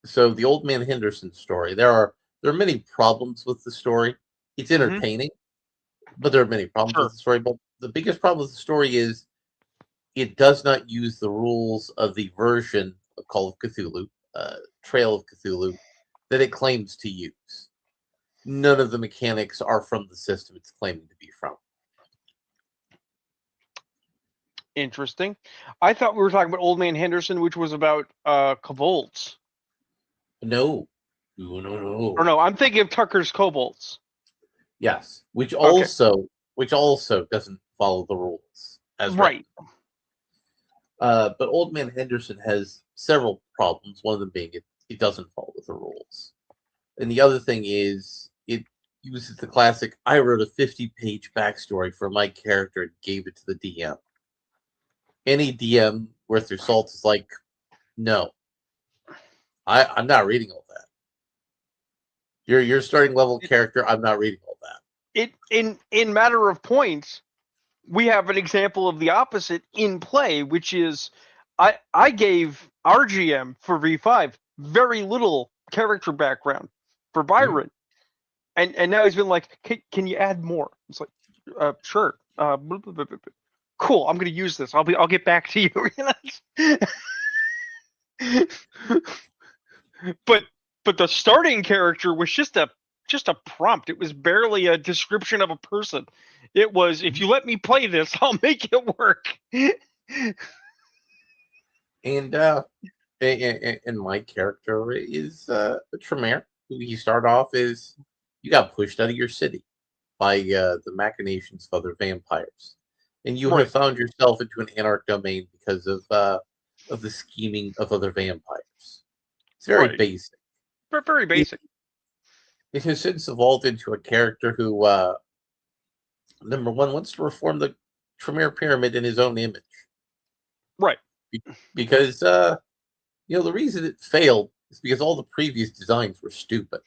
So the old man Henderson story. There are many problems with the story. It's Mm-hmm. entertaining, but there are many problems with Sure. the story. But the biggest problem with the story is it does not use the rules of the version of Call of Cthulhu, Trail of Cthulhu, that it claims to use. None of the mechanics are from the system it's claiming to be from. Interesting. I thought we were talking about Old Man Henderson, which was about kobolds. No, no, no, Or no. no, I'm thinking of Tucker's kobolds. Yes, Okay. which also doesn't follow the rules as written. Right. But Old Man Henderson has several problems. One of them being it doesn't follow the rules, and the other thing is it uses the classic. I wrote a 50-page backstory for my character and gave it to the DM. Any DM worth their salt is like, no, I'm not reading all that. Your starting level character. I'm not reading all that. It in matter of points, we have an example of the opposite in play, which is I gave our GM for V5 very little character background for Hmm? Byron, and now he's been like, can you add more? It's like, sure. Cool. I'm gonna use this. I'll get back to you. but But the starting character was just a prompt. It was barely a description of a person. It was, if you let me play this, I'll make it work. And my character is Tremere, who he started off as you got pushed out of your city by the machinations of other vampires, and you have Right, found yourself into an anarch domain because of the scheming of other vampires. It's very right. basic. Very It, basic. it has since evolved into a character who, number one, wants to reform the Tremere pyramid in his own image, Right. because the reason it failed is because all the previous designs were stupid.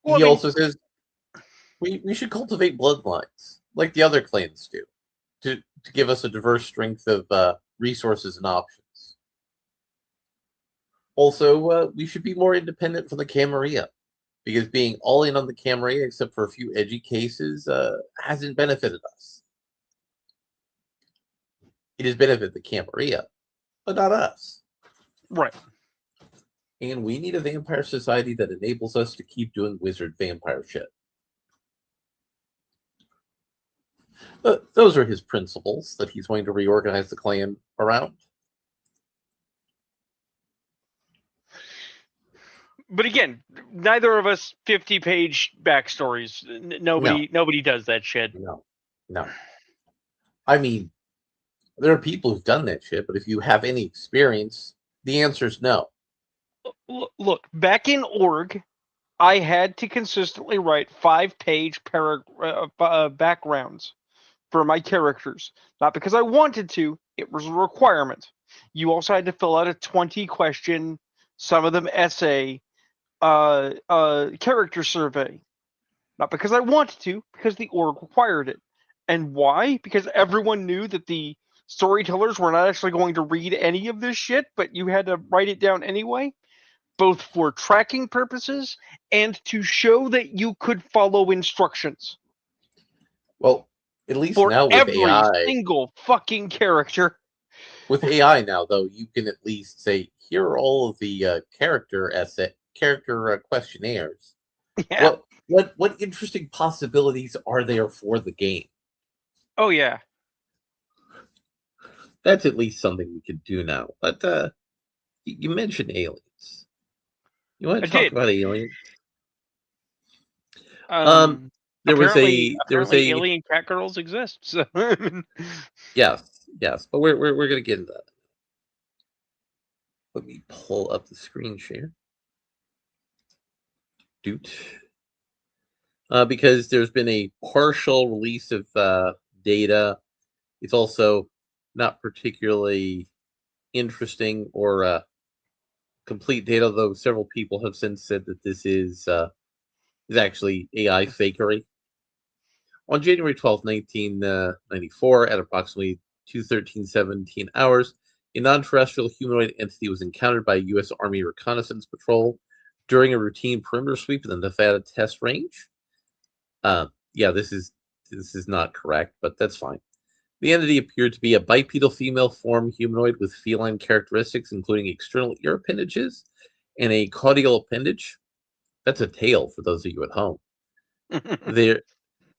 Well, I He mean, also says we should cultivate bloodlines like the other clans do to give us a diverse strength of resources and options. Also, we should be more independent from the Camarilla because being all in on the Camarilla, except for a few edgy cases, hasn't benefited us. It has benefited the Camarilla, but not us. right. And we need a vampire society that enables us to keep doing wizard vampire shit. Those are his principles that he's going to reorganize the clan around. But again, neither of us 50-page backstories. No, Nobody does that shit. no, no. I mean, there are people who've done that shit, but if you have any experience, the answer is no. Look, back in org, I had to consistently write 5-page backgrounds for my characters. Not because I wanted to, it was a requirement. You also had to fill out a 20-question, some of them essay, character survey. Not because I wanted to, because the org required it. And why? Because everyone knew that the storytellers were not actually going to read any of this shit, but you had to write it down anyway, both for tracking purposes and to show that you could follow instructions Well, at least for now every single fucking character. with AI now though, you can at least say here are all of the character questionnaires. Yeah. What interesting possibilities are there for the game? Oh, yeah. That's at least something we could do now. But you mentioned aliens. You want I to talk did. about aliens? Um, Um, there was apparently a alien cat girls exist. So yes, yes, but we're gonna get into that. Let me pull up the screen share. Doot. Because there's been a partial release of data. It's also not particularly interesting or complete data, though several people have since said that this is actually AI fakery. On January 12th, 1994, at approximately 2:17 hours, a non-terrestrial humanoid entity was encountered by a U.S. Army reconnaissance patrol during a routine perimeter sweep in the Nevada test range. Yeah, this is not correct, but that's fine. The entity appeared to be a bipedal female form humanoid with feline characteristics, including external ear appendages and a caudal appendage. That's a tail for those of you at home. There,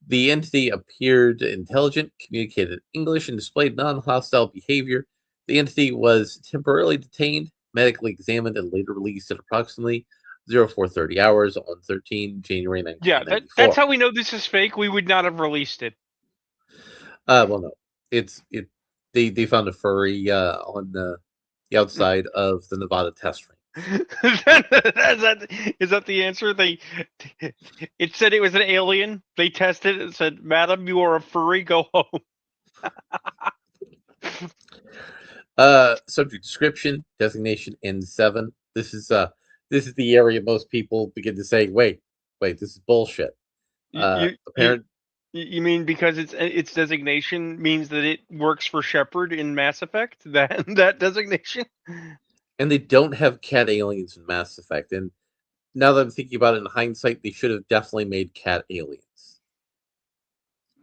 the entity appeared intelligent, communicated English, and displayed non-hostile behavior. The entity was temporarily detained, medically examined, and later released at approximately 0430 hours on 13 January yeah, that's 1994. how we know this is fake. We would not have released it. Well, no, it. They found a furry on the outside of the Nevada test range. Is that the answer? It said it was an alien. They tested it and said, "Madam, you are a furry. Go home." Subject description, designation N7. This is the area most people begin to say, wait, this is bullshit. You you Apparent, you mean because its designation means that it works for Shepard in Mass Effect? That designation? and they don't have cat aliens in Mass Effect. And now that I'm thinking about it in hindsight, they should have definitely made cat aliens.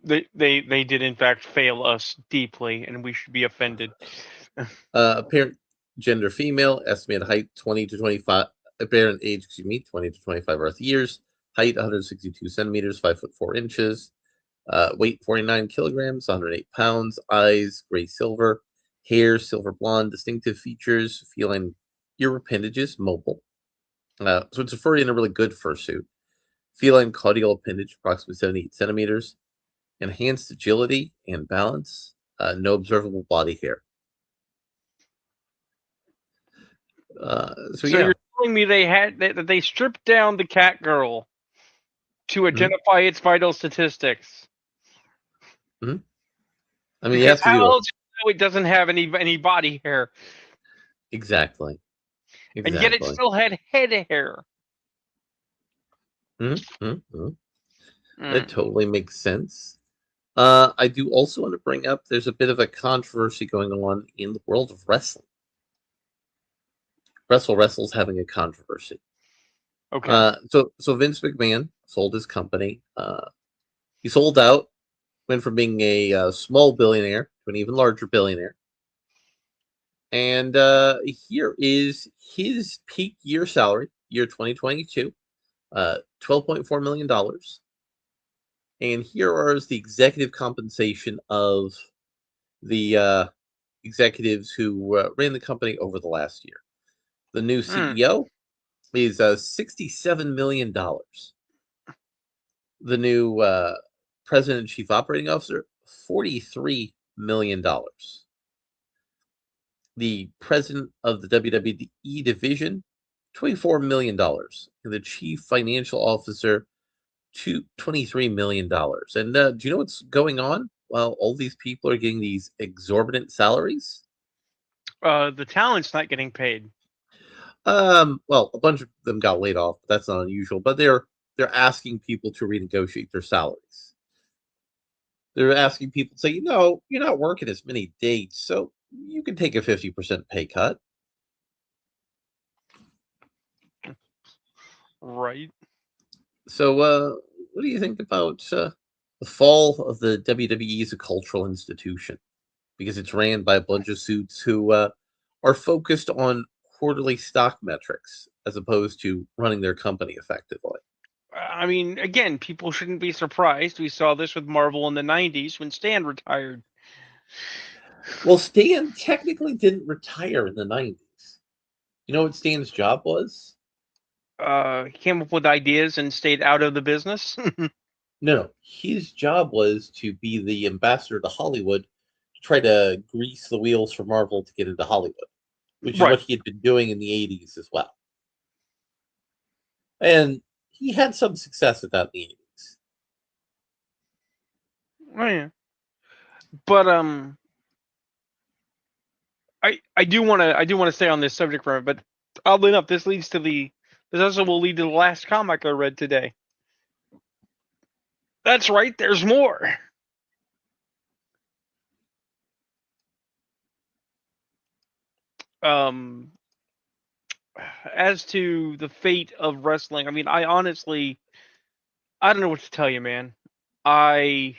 They did in fact fail us deeply, and we should be offended. Apparent Gender female, estimated height 20 to 25, apparent age, 20 to 25 Earth years, height 162 centimeters, 5 foot 4 inches, weight 49 kilograms, 108 pounds, eyes gray silver, hair silver blonde, distinctive features, feline ear appendages, mobile. So it's a furry in a really good fursuit. Feline caudal appendage, approximately 78 centimeters, enhanced agility and balance, no observable body hair. So So yeah. you're telling me that they stripped down the cat girl to Mhm, identify its vital statistics? mhm. I mean, you Because have to how do a else do you know it doesn't have any body hair, exactly, and yet it exactly. still had head hair? That Mm. totally makes sense. I do also want to bring up there's a bit of a controversy going on in the world of wrestling. Wrestle's having a controversy. Okay. So Vince McMahon sold his company. He sold out, went from being a small billionaire to an even larger billionaire. And here is his peak year salary, year 2022, $12.4 million. And here is the executive compensation of the executives who ran the company over the last year. The new Mm. CEO is $67 million. The new president and chief operating officer, $43 million. The president of the WWE division, $24 million. And the chief financial officer, $23 million. And do you know what's going on? Well, all these people are getting these exorbitant salaries. The talent's not getting paid. Well, a bunch of them got laid off. But that's not unusual. But they're asking people to renegotiate their salaries. They're asking people to say, you're not working as many dates, so you can take a 50% pay cut. Right. So, what do you think about the fall of the WWE as a cultural institution? Because it's ran by a bunch of suits who are focused on quarterly stock metrics as opposed to running their company effectively. I mean, again, people shouldn't be surprised. We saw this with Marvel in the '90s when Stan retired. Well, Stan technically didn't retire in the 90s. You know what Stan's job was? He came up with ideas and stayed out of the business. No. His job was to be the ambassador to Hollywood to try to grease the wheels for Marvel to get into Hollywood, which is Right. what he had been doing in the 80s as well. And he had some success at that in the 80s. Oh, yeah. But I do want to stay on this subject for a minute. But oddly enough, this also will lead to the last comic I read today. That's right. There's more. Um, as to the fate of wrestling, I mean, I don't know what to tell you, man. I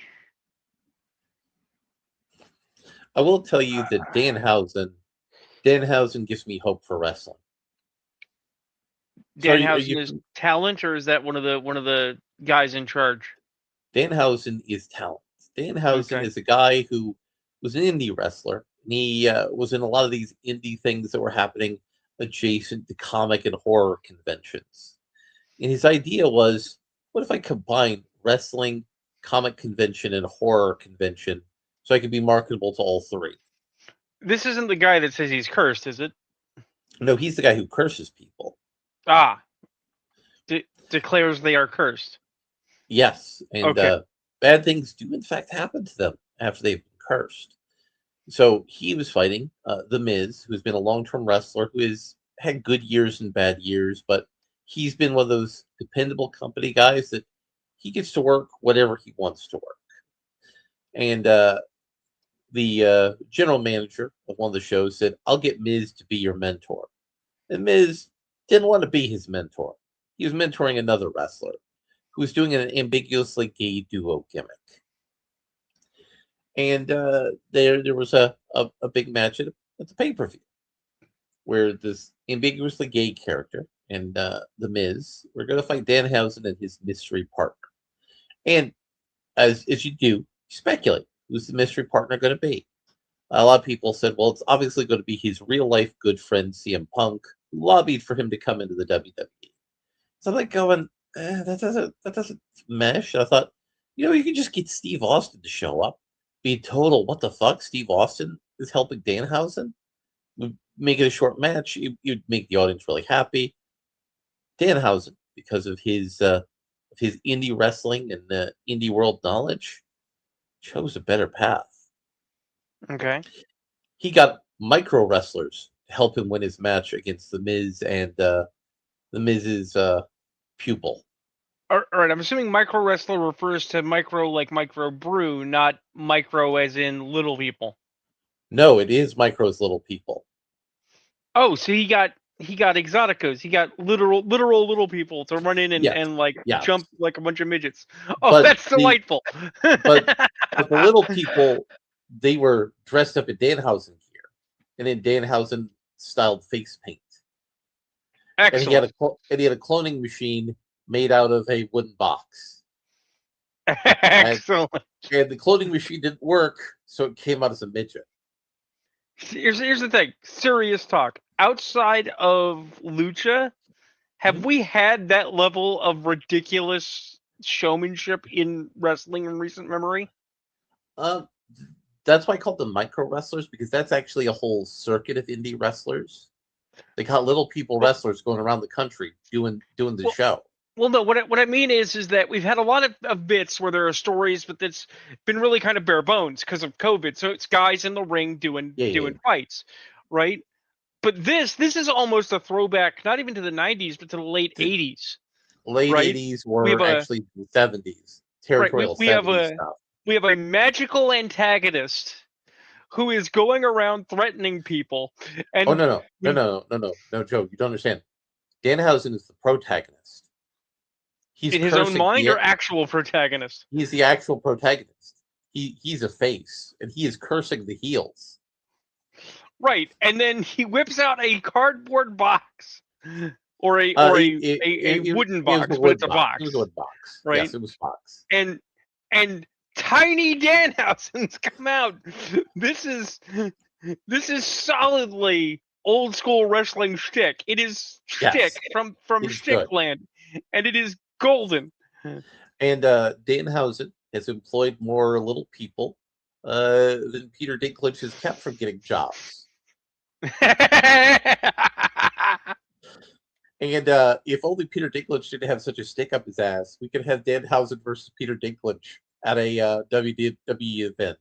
I will tell you that Danhausen gives me hope for wrestling. So are Danhausen you is talent, or is that one of the guys in charge? Danhausen is talent. Danhausen Okay. is a guy who was an indie wrestler. And he was in a lot of these indie things that were happening adjacent to comic and horror conventions. And his idea was, what if I combine wrestling, comic convention, and horror convention so I could be marketable to all three? This isn't the guy that says he's cursed, is it? No, he's the guy who curses people. Ah, declares they are cursed. Yes, and Okay. bad things do in fact happen to them after they've been cursed. So he was fighting the Miz, who's been a long-term wrestler who has had good years and bad years, but he's been one of those dependable company guys that he gets to work whatever he wants to work. And the general manager of one of the shows said, "I'll get Miz to be your mentor." And Miz didn't want to be his mentor. He was mentoring another wrestler who was doing an ambiguously gay duo gimmick. And there was a big match at the pay per view. where this ambiguously gay character and the Miz were going to fight Danhausen and his mystery partner. And as you do, you speculate who's the mystery partner going to be. A lot of people said, well, it's obviously going to be his real life good friend CM Punk, who lobbied for him to come into the WWE. So I'm like going, that doesn't mesh. I thought, you could just get Steve Austin to show up, be total what the fuck. Steve Austin is helping Danhausen. Would make it a short match. You'd make the audience really happy. Danhausen, because of his indie wrestling and indie world knowledge, chose a better path. Okay. He got micro wrestlers to help him win his match against the Miz and the Miz's pupil. All right. I'm assuming micro wrestler refers to micro like micro brew, not micro as in little people. No, it is Micro's little people. Oh, so he got exoticos. He got literal little people to run in Yes, and like yes. jump like a bunch of midgets. Oh, But that's delightful. but but the little people, they were dressed up in Danhausen gear and in Danhausen styled face paint. And he had Excellent. a cloning machine made out of a wooden box. And, Excellent. and the cloning machine didn't work, so it came out as a midget. Here's the thing. Serious talk. Outside of Lucha, have Mhm. we had that level of ridiculous showmanship in wrestling in recent memory? Um, that's why I called them micro wrestlers, because that's actually a whole circuit of indie wrestlers. They got little people Well, wrestlers going around the country doing the well, show. well, no. What I mean is that we've had a lot of bits where there are stories, but that's been really kind of bare bones because of COVID. So it's guys in the ring Yeah, yeah, yeah. doing fights, right? But this is almost a throwback, not even to the '90s, but to the late The '80s, late right? '80s We have were a actually the '70s, right. territorial '70s stuff. We have a magical antagonist who is going around threatening people, Oh and when no, Joe, you don't understand. Danhausen is the protagonist. He's in his own cursing mind the or actual protagonist. He's the actual protagonist. He's a face, and he is cursing the heels. Right, and then he whips out a cardboard box or a wooden It was a box, but wood it's a box. It was a box, wood box. right? Yes, it was box. And and tiny Danhausen's come out. This is solidly old school wrestling shtick. It is shtick Yes, from it is good. Shtickland, and it is golden. And Danhausen has employed more little people than Peter Dinklage has kept from getting jobs. And if only Peter Dinklage didn't have such a stick up his ass, we could have Danhausen versus Peter Dinklage at a WWE event.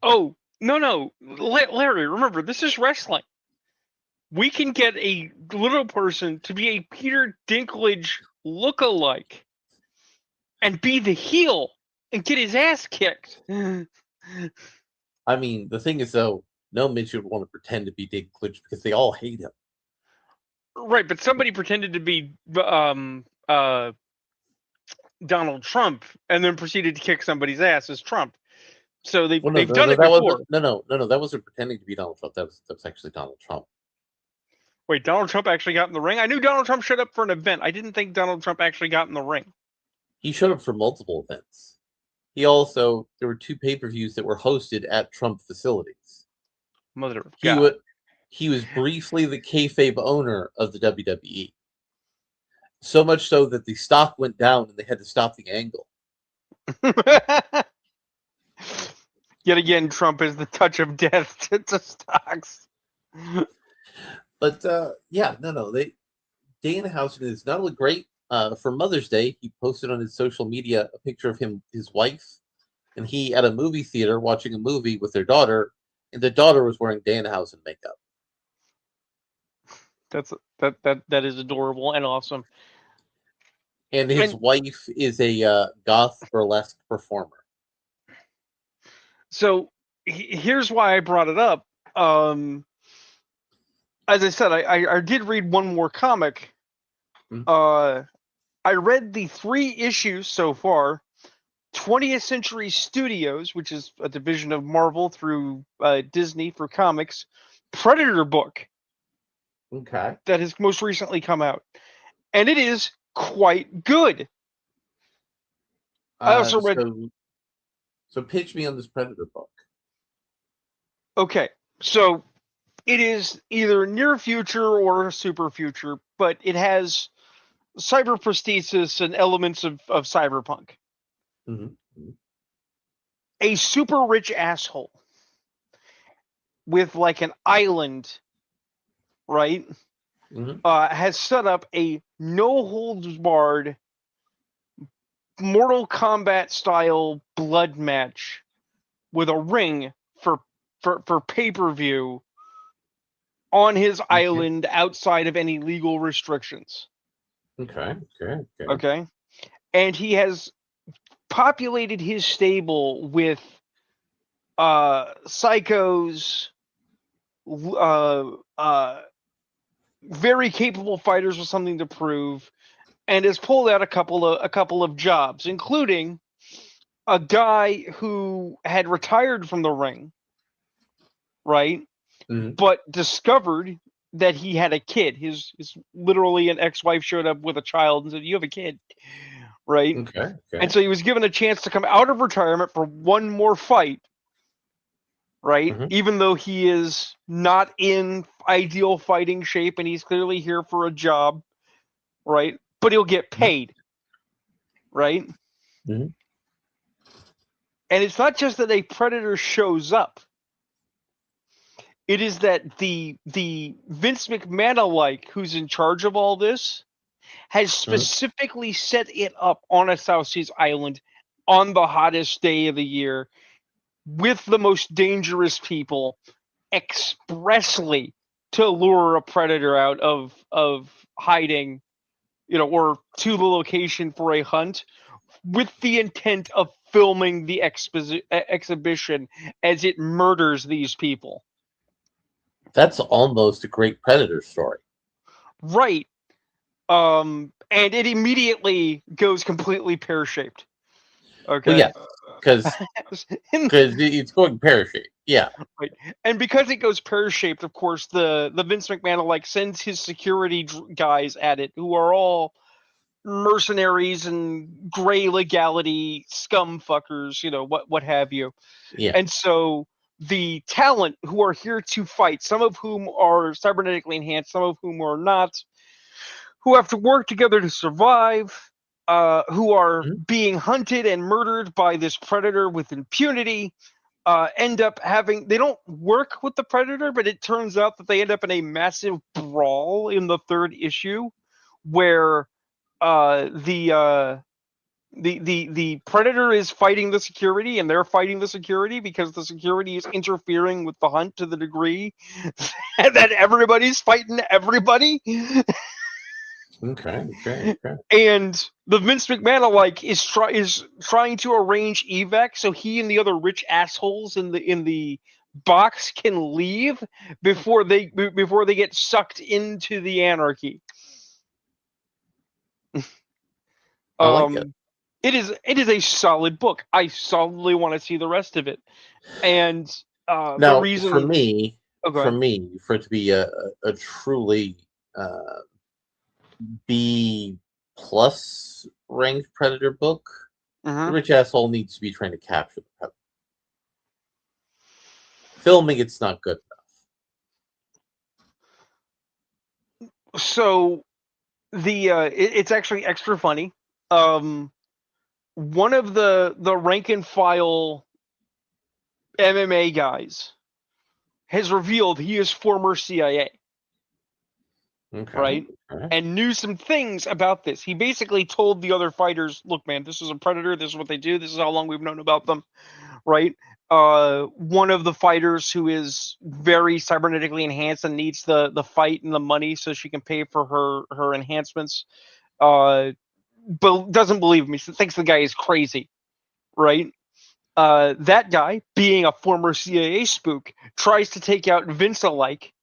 Oh, no, Larry, remember, this is wrestling. We can get a little person to be a Peter Dinklage look-alike and be the heel and get his ass kicked. I mean, the thing is, though, no midget would want to pretend to be Dinklage because they all hate him. Right, but somebody pretended to be Donald Trump and then proceeded to kick somebody's ass as Trump. So Well, they've done it that before. wasn't that wasn't pretending to be Donald Trump. That was actually Donald Trump. Wait, Donald Trump actually got in the ring? I knew Donald Trump showed up for an event. I didn't think Donald Trump actually got in the ring. He showed up for multiple events. There were two pay-per-views that were hosted at Trump facilities. Mother of He God. he was briefly the kayfabe owner of the WWE. So much so that the stock went down and they had to stop the angle. Yet again, Trump is the touch of death to stocks. But yeah, no. Danhausen is not only great for Mother's Day. He posted on his social media a picture of his wife, and he at a movie theater watching a movie with their daughter, and the daughter was wearing Danhausen makeup. That is adorable and awesome. And his wife is a goth burlesque performer. So here's why I brought it up. As I said, I did read one more comic. Mm-hmm. I read the 3 issues so far. 20th Century Studios, which is a division of Marvel through Disney for comics, Predator book. Okay. that has most recently come out, and it is quite good. I also read. So pitch me on this Predator book. Okay, so it is either near future or super future, but it has cyber prosthesis and elements of cyberpunk. Mm-hmm. A super rich asshole with like an island, right? Mm-hmm. Has set up a no holds barred Mortal Kombat style blood match with a ring for for pay per view on his Okay. island outside of any legal restrictions. Okay. Okay. Okay. Okay, and he has populated his stable with psychos, uh, uh, very capable fighters with something to prove, and has pulled out a couple of jobs, including a guy who had retired from the ring, right? Mm-hmm. But discovered that he had a kid. His literally an ex-wife showed up with a child and said, "You have a kid," right? Okay. And Okay. so he was given a chance to come out of retirement for one more fight, right? Mm-hmm. Even though he is not in ideal fighting shape and he's clearly here for a job, right? But he'll get paid, right? Mm-hmm. And it's not just that a predator shows up. It is that the Vince McMahon alike who's in charge of all this has Mm-hmm. specifically set it up on a South Seas island on the hottest day of the year with the most dangerous people expressly to lure a predator out of hiding, or to the location for a hunt with the intent of filming the exhibition as it murders these people. That's almost a great Predator story. Right. And it immediately goes completely pear-shaped. Well, Okay. yes, because And, it's going pear shaped. Yeah. right. And because it goes pear-shaped, of course, the Vince McMahon like sends his security guys at it, who are all mercenaries and gray legality scum fuckers, what have you. Yeah. And so the talent who are here to fight, some of whom are cybernetically enhanced, some of whom are not, who have to work together to survive, who are Mm-hmm. being hunted and murdered by this predator with impunity, end up they don't work with the predator, but it turns out that they end up in a massive brawl in the third issue where the predator is fighting the security and they're fighting the security because the security is interfering with the hunt to the degree that everybody's fighting everybody. Okay. Okay. Okay. And the Vince McMahon alike is trying to arrange evac so he and the other rich assholes in the box can leave before they get sucked into the anarchy. I like it. Um, it is a solid book. I solidly want to see the rest of it. And the Now, reason, oh, go ahead. for it to be a truly uh, B plus ranked Predator book, the Hmm. rich asshole needs to be trying to capture the Predator. Filming it's not good So it's actually extra funny. Um, One of the rank and file MMA guys has revealed he is former CIA, enough. Okay. right? Okay. And knew some things about this. He basically told the other fighters, "Look, man, this is a predator. This is what they do. This is how long we've known about them." Right? One of the fighters who is very cybernetically enhanced and needs the fight and the money so she can pay for her enhancements, uh, but doesn't believe me. So thinks the guy is crazy, right? That guy, being a former CIA spook, tries to take out Vince alike,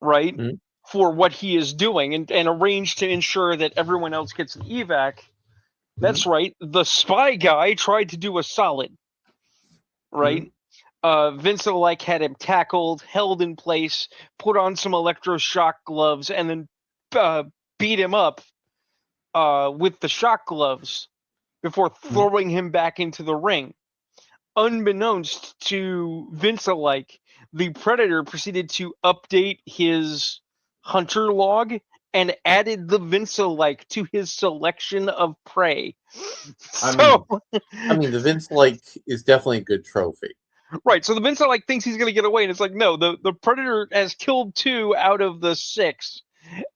right, Mhm. for what he is doing and arrange to ensure that everyone else gets an evac. That's Mhm. right. The spy guy tried to do a solid, Mhm. right? Vincent had him tackled, held in place, put on some electroshock gloves, and then beat him up with the shock gloves before throwing him back into the ring. Unbeknownst to Vincent, the Predator proceeded to update his hunter log and added the Vincent to his selection of prey. I mean, the Vince is definitely a good trophy. Right, so the Vincent thinks he's going to get away, and it's like, no, the Predator has killed 2 out of the 6,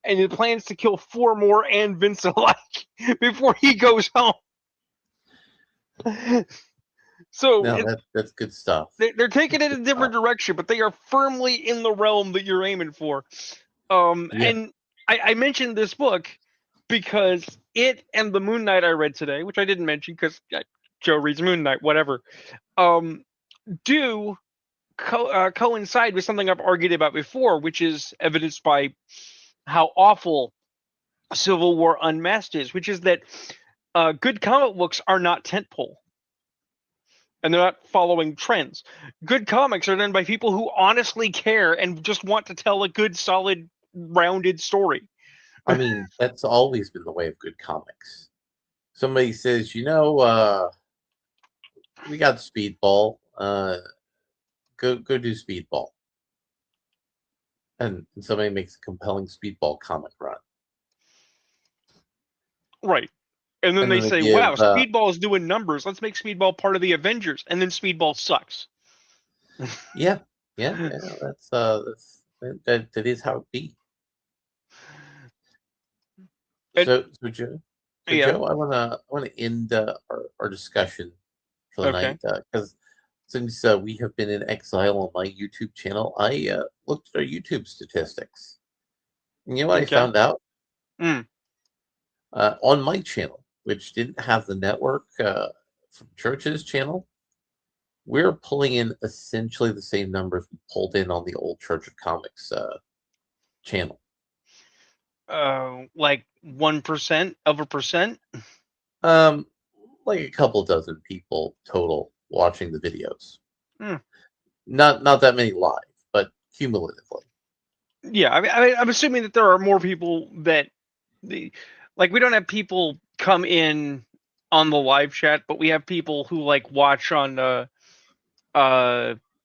and it plans to kill 4 more and Vincent before he goes home. So no, that's good stuff. They're taking it in a different direction, but they are firmly in the realm that you're aiming for. And I mentioned this book because it and the Moon Knight I read today, which I didn't mention because Joe reads Moon Knight, whatever, do coincide with something I've argued about before, which is evidenced by how awful Civil War Unmasked is, which is that good comic books are not tentpole. And they're not following trends. Good comics are done by people who honestly care and just want to tell a good, solid, rounded story. I mean, that's always been the way of good comics. Somebody says, we got Speedball. Go do Speedball. And somebody makes a compelling Speedball comic run. Right. And then they say, wow, Speedball is doing numbers. Let's make Speedball part of the Avengers. And then Speedball sucks. Yeah. That is how it be. So Joe, I want to end our discussion for the night because since we have been in exile on my YouTube channel, I looked at our YouTube statistics. And you know what I found out? On my channel, which didn't have the network from Church's channel, we're pulling in essentially the same numbers we pulled in on the old Church of Comics channel. Like 1% of a percent? Like a couple dozen people total watching the videos. Not that many live, but cumulatively. Yeah, I'm assuming that there are more people that we don't have people come in on the live chat, but we have people who watch on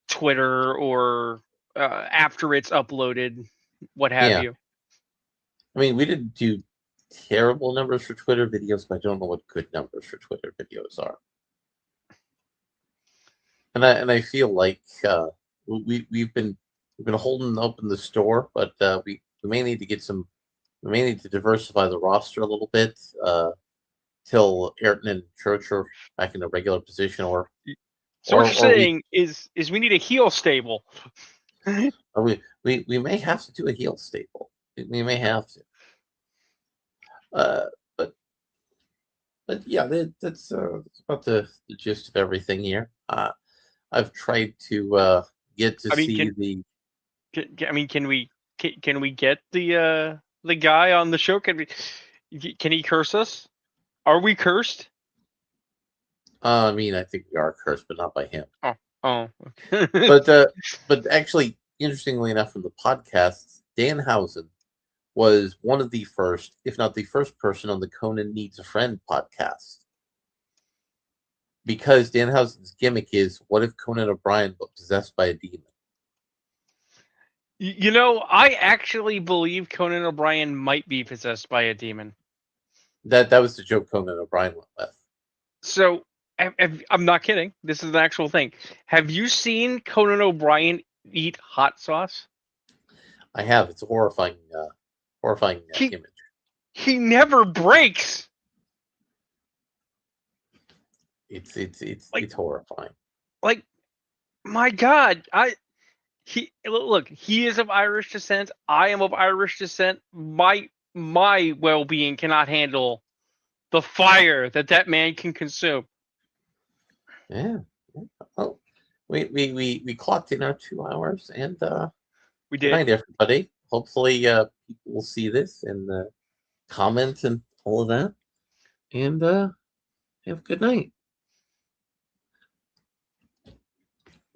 Twitter or after it's uploaded, what have you. I mean, we didn't do terrible numbers for Twitter videos, but I don't know what good numbers for Twitter videos are. And I feel like we've been holding open the store, but we may need to diversify the roster a little bit till Ayrton and Church are back in a regular position, what you're saying is we need a heel stable. Or we may have to do a heel stable. We may have to. But yeah, that's about the gist of everything here. I've tried to get to see the. Can we get the guy on the show? Can he curse us? Are we cursed? I mean, I think we are cursed, but not by him. Oh. But actually, interestingly enough, from the podcasts, Danhausen was one of the first, if not the first person on the Conan Needs a Friend podcast. Because Danhausen's gimmick is, what if Conan O'Brien was possessed by a demon? I actually believe Conan O'Brien might be possessed by a demon. That was the joke Conan O'Brien went with. So, I'm not kidding. This is an actual thing. Have you seen Conan O'Brien eat hot sauce? I have. It's a horrifying image. He never breaks. It's horrifying. My God, he is of Irish descent. I am of Irish descent. My well-being cannot handle the fire that man can consume. Yeah. Well, we clocked in our 2 hours, and we did. Good night, everybody. Hopefully, people will see this and comment and all of that. And have a good night.